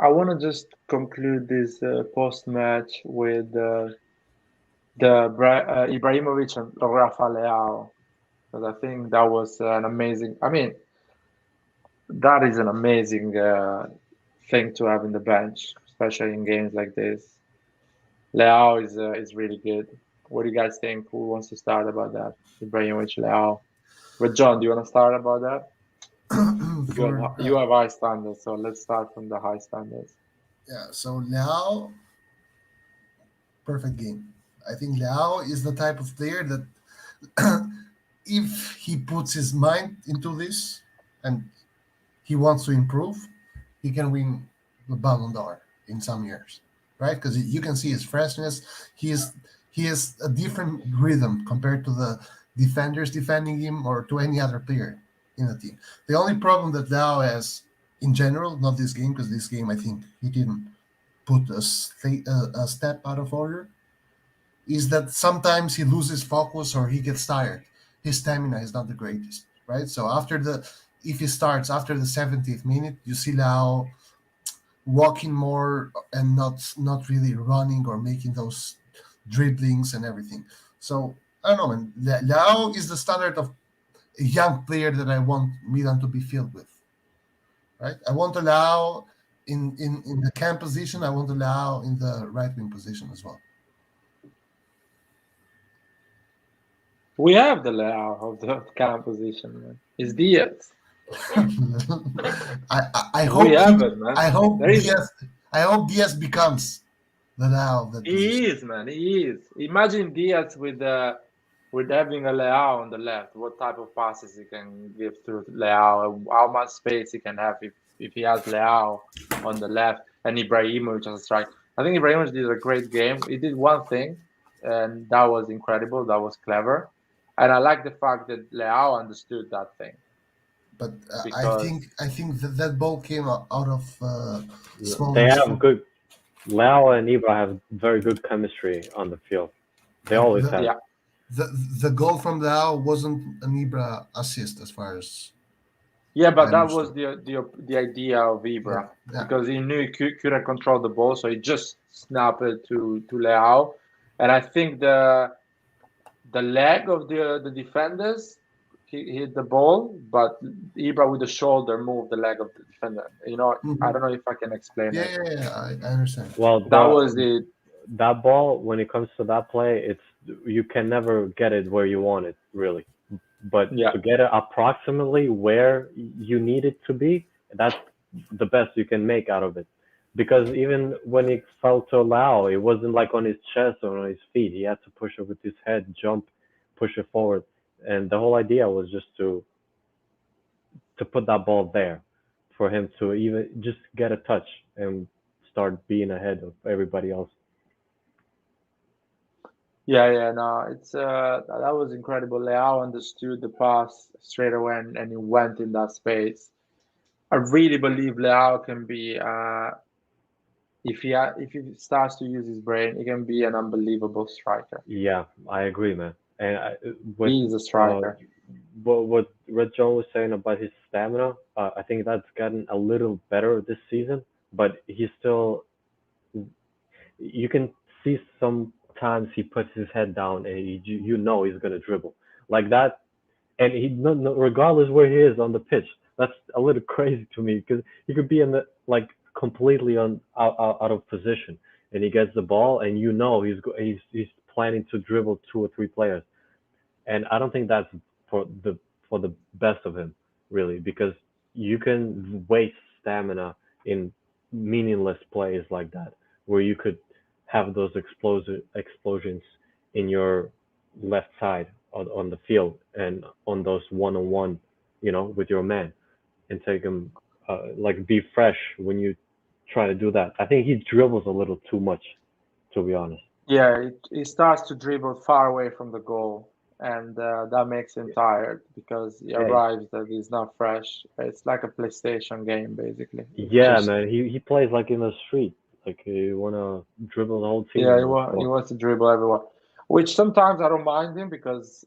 I want to just conclude this post-match with Ibrahimovic and Rafa Leao, because I think that was an amazing. I mean, that is an amazing thing to have in the bench, especially in games like this. Leao is really good. What do you guys think? Who wants to start about that? Ibrahimovic, Leao. But John, do you want to start about that? For You have high standards, so let's start from the high standards. yeah, so now perfect game. I think Leao is the type of player that if he puts his mind into this and he wants to improve, he can win the Ballon d'Or in some years, right? Because you can see his freshness. He is he has a different rhythm compared to the defenders defending him or to any other player in the team. The only problem that Leao has in general, not this game, because this game I think he didn't put a step out of order, is that sometimes he loses focus or he gets tired. His stamina is not the greatest, right? So if he starts after the 70th minute, you see Lao walking more and not really running or making those dribblings and everything. So I don't know, man. Lao is the standard of a young player that I want Milan to be filled with, right? I want Lao in the cam position. I want Lao in the right wing position as well. We have the layout of the composition, man. It's Diaz. I We hope have it, man. I hope There is Diaz becomes the Lao of that position. He is, man. He is. Imagine Diaz with having a Leao on the left. What type of passes he can give through Leao? How much space he can have if he has Leao on the left and Ibrahimovic on the strike. I think Ibrahimovic did a great game. He did one thing, and that was incredible. That was clever, and I like the fact that Leao understood that thing But because I think that ball came out of they Smoller's have foot. good. Lao and Ibra have very good chemistry on the field. They Like always have. yeah, the the goal from Lao wasn't an Ibra assist as far as yeah, I but that was understood. the idea of Yeah, Ibra yeah. because he knew he couldn't control the ball, so he just snapped it to Leao, and I think the leg of the defenders hit the ball, but Ibra with the shoulder moved the leg of the defender. I Mhm. don't know if I can explain Yeah, it. yeah, yeah. I understand. Well, That was the that ball when it comes to that play, you can never get it where you want it really. But yeah. to get it approximately where you need it to be, that's the best you can make out of it. Because even when it fell to Lau, it wasn't like on his chest or on his feet. He had to push it with his head, jump, push it forward, and the whole idea was just to put that ball there for him to even just get a touch and start being ahead of everybody else. Yeah, yeah, no, it's that was incredible. Leao understood the pass straight away and he went in that space. I really believe Leao can be if he starts to use his brain, he can be an unbelievable striker. Yeah, I agree, man. And with He is a uh, striker. what Red John was saying about his stamina. I think that's gotten a little better this season, but he's still. You can see sometimes he puts his head down and you know he's gonna dribble like that, and he no, regardless where he is on the pitch. That's a little crazy to me because he could be in the like completely out of position, and he gets the ball, and you know he's planning to dribble two or three players, and I don't think that's for the best of him really because you can waste stamina in meaningless plays like that where you could have those explosions in your left side on the field and on those one-on-one, with your man and take him like be fresh when you try to do that. I think he dribbles a little too much, to be honest. Yeah, he starts to dribble far away from the goal, and that makes him tired because he Yeah, arrives that he's not fresh. It's like a PlayStation game, basically. It's yeah, just man. He plays like in the street. Like you wanna dribble the whole team yeah, and he score. wants to dribble everyone, which sometimes I don't mind him because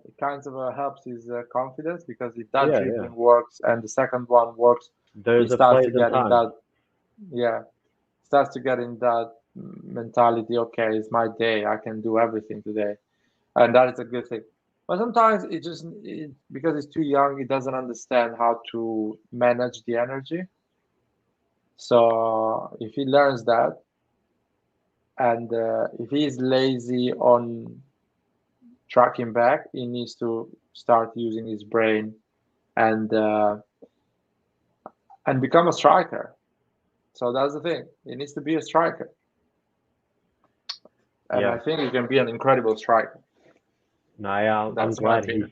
it kind of helps his confidence because if that Yeah, yeah. dribbling works and the second one works, he There's a starts place to and get in time. that yeah, starts to get in that mentality. Okay, it's my day. I can do everything today, and that is a good thing. But sometimes because he's too young, he doesn't understand how to manage the energy. So if he learns that, and if he's lazy on tracking back, he needs to start using his brain and uh, and become a striker. So that's the thing. He needs to be a striker, and Yeah. I think he can be an incredible striker. No, yeah, That's my opinion.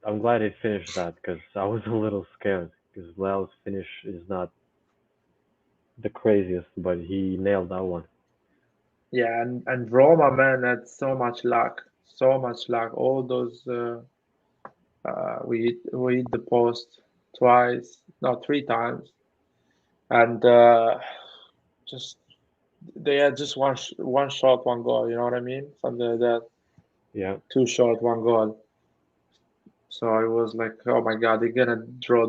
I'm glad he finished that because I was a little scared because Leo's finish is not the craziest, but he nailed that one. Yeah, and Roma, man, had so much luck, so much luck. All those we hit the post twice, no, three times, and just they had just one shot, one goal. You know what I mean? Something like that. Yeah, Two shot, one goal. So I was like, oh my God, they're gonna draw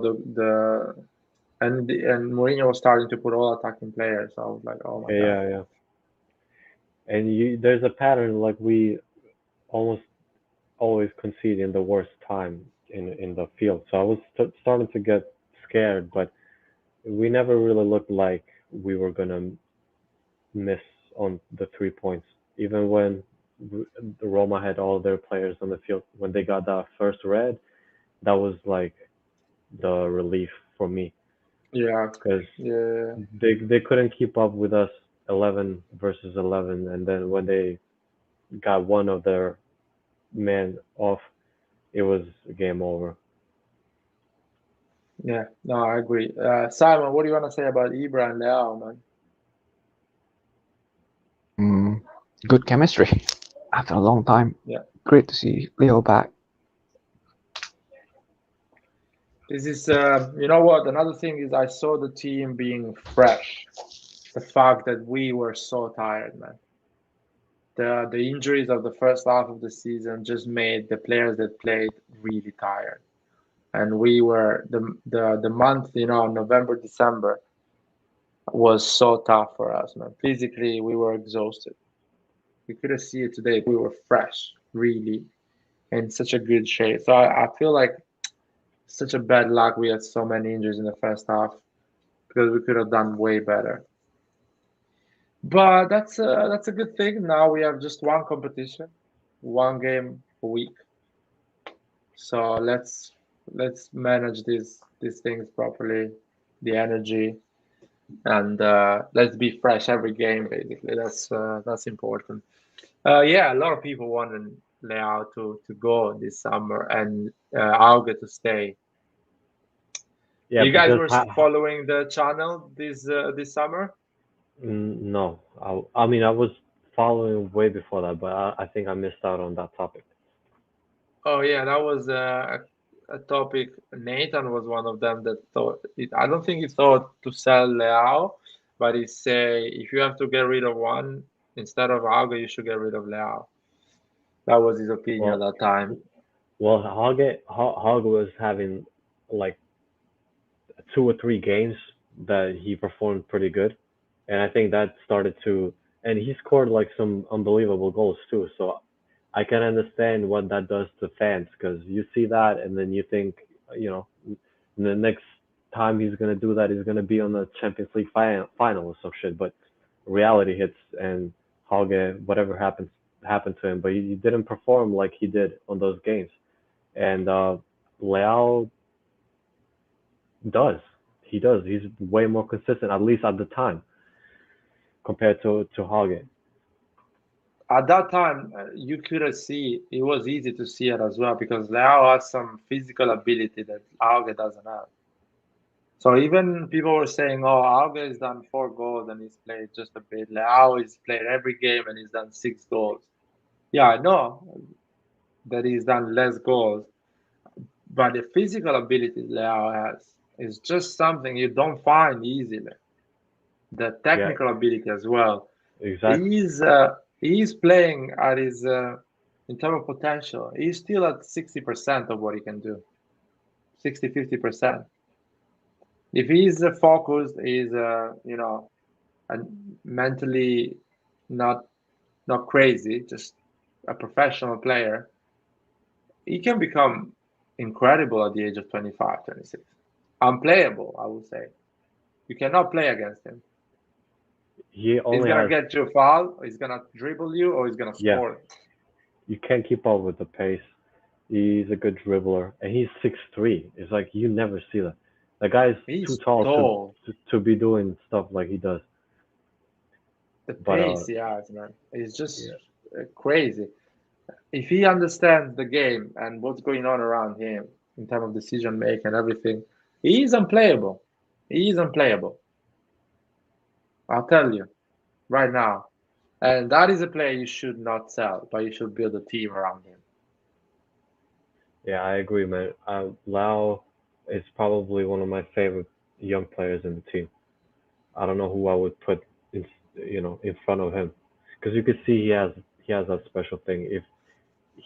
and Mourinho was starting to put all attacking players. So I was like, oh my yeah, God. yeah, yeah. And there's a pattern like we almost always concede in the worst time in the field. So I was starting to get scared, but we never really looked like we were gonna miss on the 3 points, even when the Roma had all their players on the field. When they got that first red, that was like the relief for me Yeah, because yeah, they couldn't keep up with us 11 versus 11, and then when they got one of their men off, it was game over. yeah. No, I agree. Simon, what do you want to say about Ibra and Leao, man? Mm, good chemistry after a long time. Yeah. Great to see Leo back. This is, you know what? Another thing is I saw the team being fresh. The fact that we were so tired, man. The injuries of the first half of the season just made the players that played really tired. And we were the month, November, December was so tough for us, man. Physically, we were exhausted. We couldn't see it today. We were fresh, really, in such a good shape. So I feel like such a bad luck we had so many injuries in the first half because we could have done way better. But that's a good thing. Now we have just one competition, one game a week. So let's manage these things properly, the energy, and let's be fresh every game. Basically, that's important. Yeah, a lot of people wanted Leao to go this summer and Auge to stay. Yeah, You guys because were following the channel this summer? no, I mean I was following way before that, but I think I missed out on that topic. Oh yeah, that was a topic. Nathan was one of them that thought it. I don't think he thought to sell Leao, but he say if you have to get rid of one instead of Auge, you should get rid of Leao. That was his opinion at Well, that time. well, Hage was having like 2 or 3 games that he performed pretty good, and I think that started to, and he scored like some unbelievable goals too. So I can understand what that does to fans because you see that and then you think, you know, the next time he's gonna do that, he's gonna be on the Champions League final or some shit. But reality hits and Hauge, whatever happened to him, but he didn't perform like he did on those games. And Leao does. He does. He's way more consistent, at least at the time, compared to Hauge. At that time, you could see it was easy to see it as well because Leao has some physical ability that Auge doesn't have. So even people were saying, "Oh, Auge has done 4 goals and he's played just a bit. Leao has played every game and he's done 6 goals." Yeah, I know that he's done less goals, but the physical ability Leao has is just something you don't find easily. The Yeah, technical ability as well. exactly. He's playing at his in terms of potential. He's still at 60% of what he can do. 60-50%. If he's focused, he's and mentally not not crazy, just a professional player, he can become incredible at the age of 25, 26. Unplayable, I would say. You cannot play against him. He He's only gonna has, get you a foul, he's gonna dribble you, or he's gonna yeah, score. you can't keep up with the pace. He's a good dribbler, and he's 6'3". It's like you never see that. The guy's too He's tall tall. to be doing stuff like he does. The But pace he has, man, is just yeah, crazy. If he understands the game and what's going on around him in terms of decision making and everything, he is unplayable. He is unplayable. I'll tell you right now. And that is a player you should not sell, but you should build a team around him. yeah, I agree, man. Lau is probably one of my favorite young players in the team. I don't know who I would put in, in front of him, because you could see he has that special thing. If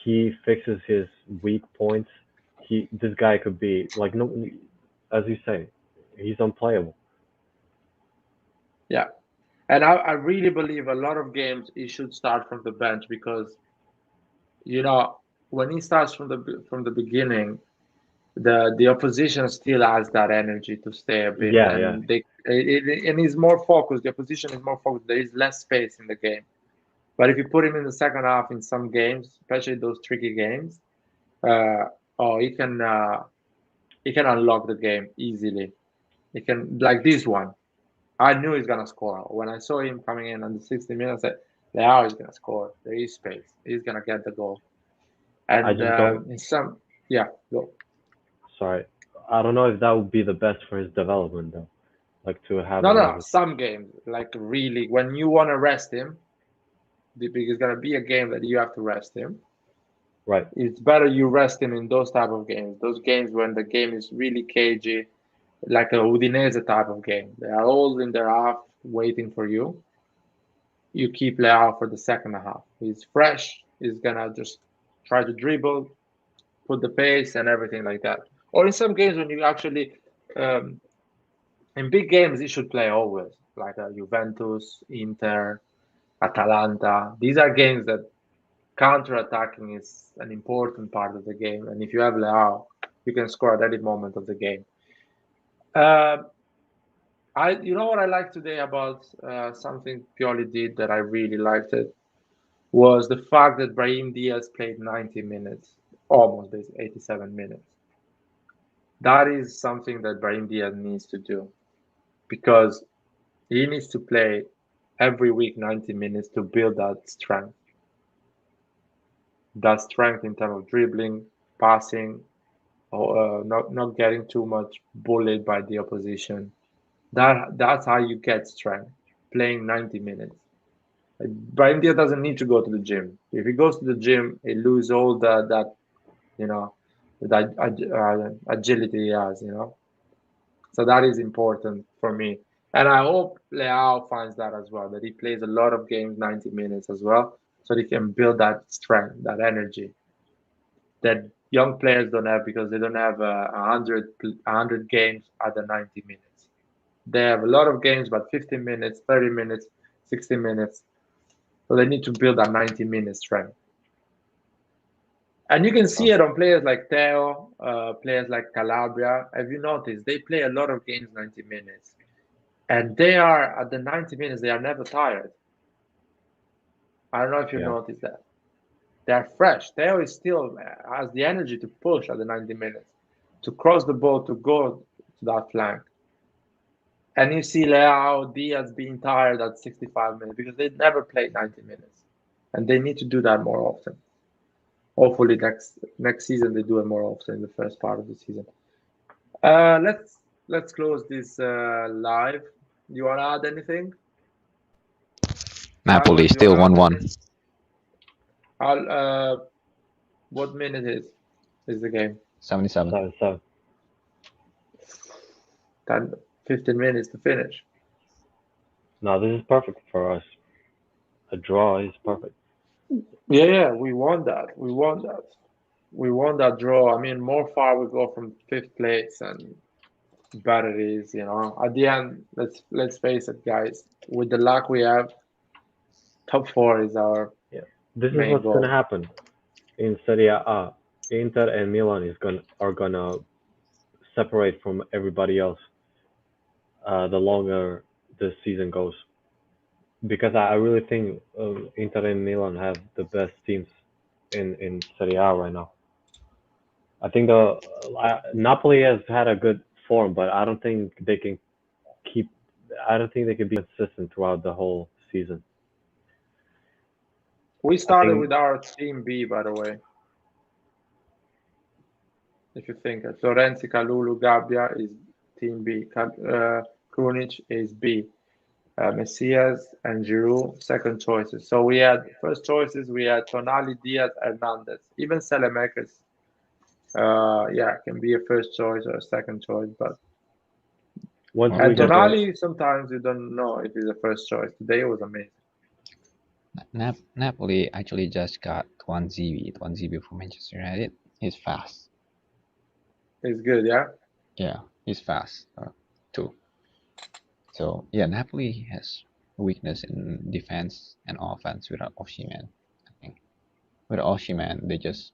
he fixes his weak points, this guy could be like, no, as you say, he's unplayable. Yeah. And I really believe a lot of games he should start from the bench because you know when he starts from the beginning, the opposition still has that energy to stay a bit, Yeah, yeah, and and he's more focused. The opposition is more focused. There is less space in the game. But if you put him in the second half in some games, especially those tricky games, uh, oh, he can unlock the game easily. He can like this one. I knew he's gonna score when I saw him coming in on the 60 minutes. I said, "Now he's gonna score. There is space. He's gonna get the goal." I And just don't. in some, yeah, go. Sorry, I don't know if that would be the best for his development though. Like to have No, him no, as no. Some games, like really, when you want to rest him, because it's gonna be a game that you have to rest him. right. It's better you rest him in those type of games. Those games when the game is really cagey, like a Udinese type of game. They are all in their half waiting for you. You keep Leao for the second half. He's fresh. He's gonna just try to dribble, put the pace and everything like that. Or in some games when you actually, um, in big games, he should play always, like Juventus, Inter, Atalanta. These are games that counter-attacking is an important part of the game, and if you have Leao, you can score at any moment of the game. Uh, you know what I like today about something Pioli did that I really liked it was the fact that Brahim Diaz played 90 minutes, almost 87 minutes. That is something that Brahim Diaz needs to do because he needs to play every week 90 minutes to build that strength in terms of dribbling, passing, or not getting too much bullied by the opposition. That's how you get strength, playing 90 minutes. Brian Diaz doesn't need to go to the gym. If he goes to the gym, he loses all that you know that agility he has. So that is important for me, and I hope Leao finds that as well. That he plays a lot of games, 90 minutes as well, so he can build that strength, that energy that young players don't have because they don't have 100 games at the 90 minutes. They have a lot of games, but 15 minutes, 30 minutes, 60 minutes. So they need to build a 90 minute strength. And you can see it on players like Theo, players like Calabria. Have you noticed they play a lot of games 90 minutes, and they are at the 90 minutes. They are never tired. I don't know if you Yeah. noticed that. They are fresh. Theo is still has the energy to push at the 90 minutes, to cross the ball, to go to that flank. And you see Leao, Diaz being tired at 65 minutes because they never played 90 minutes, and they need to do that more often. Hopefully next season they do it more often in the first part of the season. Let's close this live. You want to add anything? Napoli Simon, do you still wanna add 1-1. anything? What minute is the game? 77. So 10, 15 minutes to finish. no, this is perfect for us. A draw is perfect. Yeah, we want that. We want that draw. I mean, more far we go from fifth place and better it is, At the end, let's face it, guys. With the luck we have, top 4 is our This is main what's goal. gonna happen in Serie A. Inter and Milan are gonna separate from everybody else the longer the season goes. Because I really think Inter and Milan have the best teams in Serie A right now. I think Napoli has had a good form, but I don't think they can keep. I don't think they can be consistent throughout the whole season. We started think- with our team B, by the way. If you think Florenzi, Kalulu, Gabbia is team B. Krunic is B. Messias and Giroud second choices. So we had first choices. We had Tonali, Diaz, Hernandez. Even Selemakers, can be a first choice or a second choice. But Once we and get Tonali, sometimes you don't know if he's a first choice. Today it was amazing. Napoli actually just got Tuanzebe from Manchester United. He's fast. It's good, yeah. Yeah, he's fast too. So yeah, Napoli has weakness in defense and offense without Osimhen. I think with Osimhen they just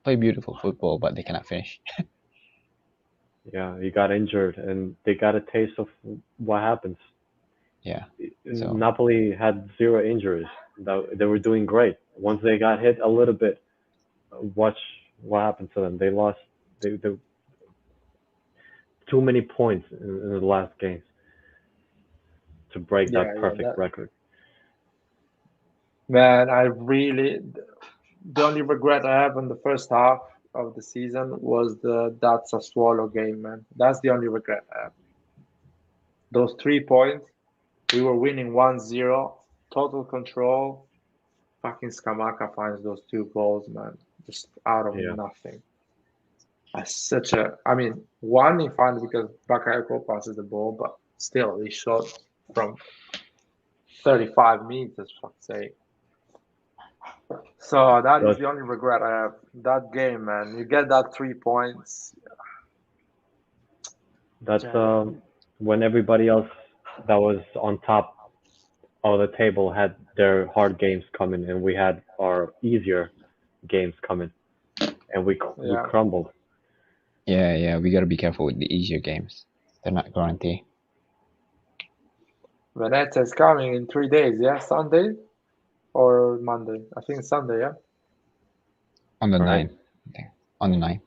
play beautiful football, but they cannot finish. Yeah, he got injured, and they got a taste of what happens. Yeah. So- Napoli had 0 injuries. They were doing great. Once they got hit a little bit, watch what happened to them. They lost. They too many points in the last games to break that perfect record. Man, the only regret I have on the first half of the season was that Sassuolo game, man. That's the only regret I have. Those 3 points, we were winning 1-0, total control. Fucking Scamacca finds those 2 goals, man, just out of nothing. One he found because Bakayoko passes the ball, but still he shot from 35 meters, fuck's sake. So that is the only regret I have. That game, man. You get that 3 points. That's when everybody else that was on top of the table had their hard games coming, and we had our easier games coming, and we crumbled. Yeah, we gotta be careful with the easier games. They're not guaranteed. Venezia is coming in 3 days, yeah? Sunday or Monday? I think it's Sunday, yeah? On the Right. 9th, I think. On the 9th,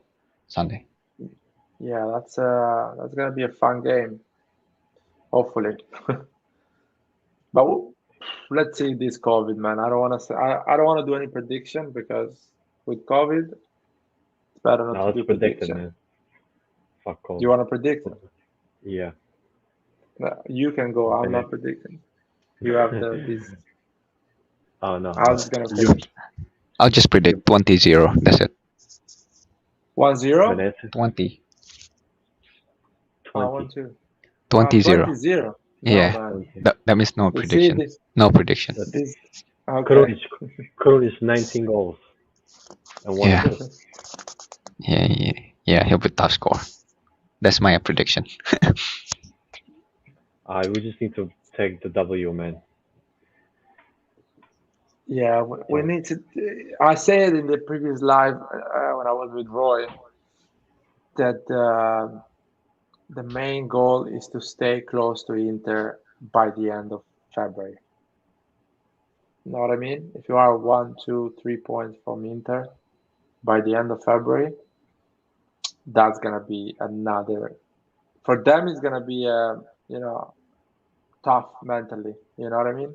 Sunday. Yeah, that's gonna be a fun game. Hopefully. But let's see this COVID, man. I don't wanna say I don't wanna do any prediction because with COVID, it's better not Now to let's do predict it, prediction. man. Fuck COVID. You wanna predict it? Yeah. No, you can go. I'm not predicting. You have this. Oh no. I'm just gonna finish. I'll just predict 20-0. That's it. 1-0? Venezia 20. 20. 1-2. 20-0. 20-0. Yeah. No, man. That means no You see prediction. this? No prediction. Okay. Krunic 19 goals. and one Yeah. assist. Yeah, he'll be top score. That's my prediction. We just need to take the W, man. Yeah, we need to. I said in the previous live when I was with Roy that the main goal is to stay close to Inter by the end of February. You know what I mean? If you are 1, 2, 3 points from Inter by the end of February, that's gonna be another. For them, it's gonna be tough mentally. You know what I mean?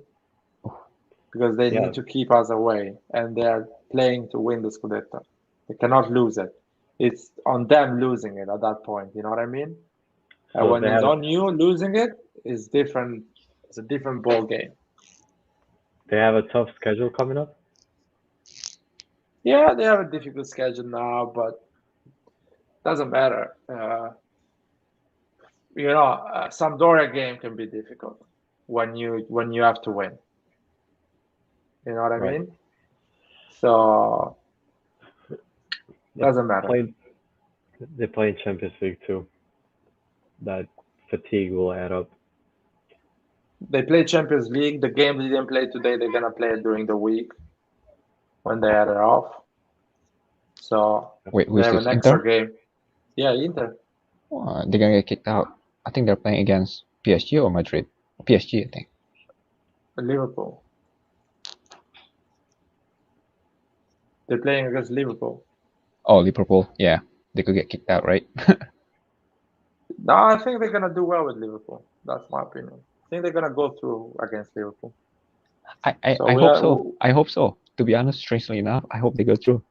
Because they Yeah. need to keep us away, and they're playing to win the Scudetto. They cannot lose it. It's on them losing it at that point. You know what I mean? And So when they it's have on you losing it, it's different. It's a different ball game. a tough schedule coming up. Yeah, they have a difficult schedule now, but doesn't matter. Sampdoria game can be difficult when you have to win. You know what I Right. mean? So doesn't matter. They play in Champions League too. That fatigue will add up. They play Champions League. The game they didn't play today, they're gonna play it during the week when they are off. So Wait, they who's have this? an extra Inter? game. Yeah, Inter. They're gonna get kicked out. I think they're playing against PSG or Madrid. PSG, I think. Liverpool. They're playing against Liverpool. Oh, Liverpool. Yeah, they could get kicked out, right? No, I think they're gonna do well with Liverpool. That's my opinion. I think they're gonna go through against Liverpool. So I hope so. I hope so. To be honest, strangely enough, I hope they go through.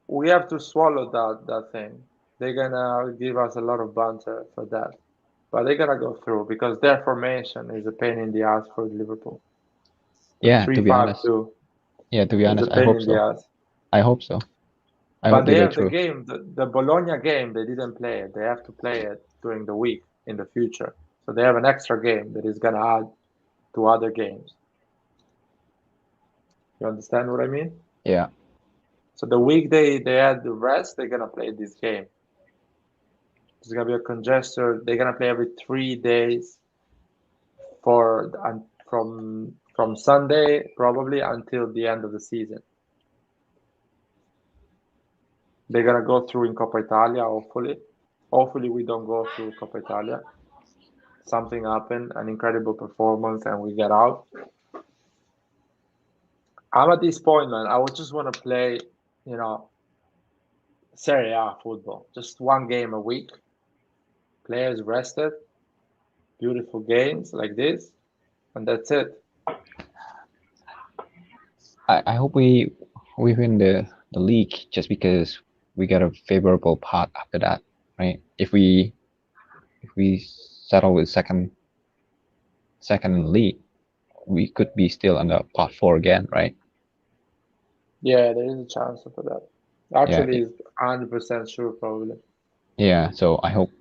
we have to swallow that thing. They're gonna give us a lot of banter for that, but they're gonna go through because their formation is a pain in the ass for Liverpool. Yeah, to be honest. 3-5-2 Yeah, to be is a honest, I pain hope in the so. ass. I hope so. I But hope they they go have the through. game, the Bologna game. They didn't play it. They have to play it during the week in the future. So they have an extra game that is gonna add to other games. You understand what I mean? Yeah. So the week they had the rest, they're gonna play this game. It's gonna be a congestion. They're gonna play every 3 days from Sunday probably until the end of the season. They're gonna go through in Coppa Italia, hopefully. Hopefully we don't go through Coppa Italia. Something happened, an incredible performance, and we get out. I'm at this point, man. I would just want to play, Serie A football. Just one game a week. Players rested, beautiful games like this, and that's it. I hope we win the league just because we get a favorable part after that, right? If we settle with second in the league, we could be still under part 4 again, right? Yeah, there is a chance for that. Actually, Yeah. it's 100% sure, probably. Yeah, so I hope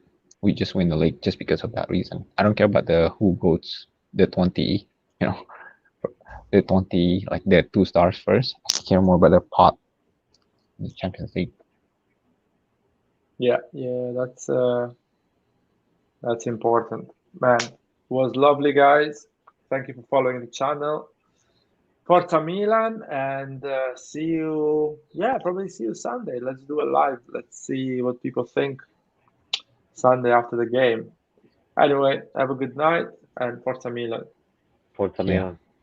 we just win the league just because of that reason. I don't care about who goes the 20, the 20, like the 2 stars first. I care more about the pot, the Champions League. Yeah, that's important. Man, it was lovely, guys. Thank you for following the channel. Forza Milan, and see you. Yeah, probably see you Sunday. Let's do a live. Let's see what people think Sunday after the game. Anyway, have a good night and Forza Milan. Forza Milan.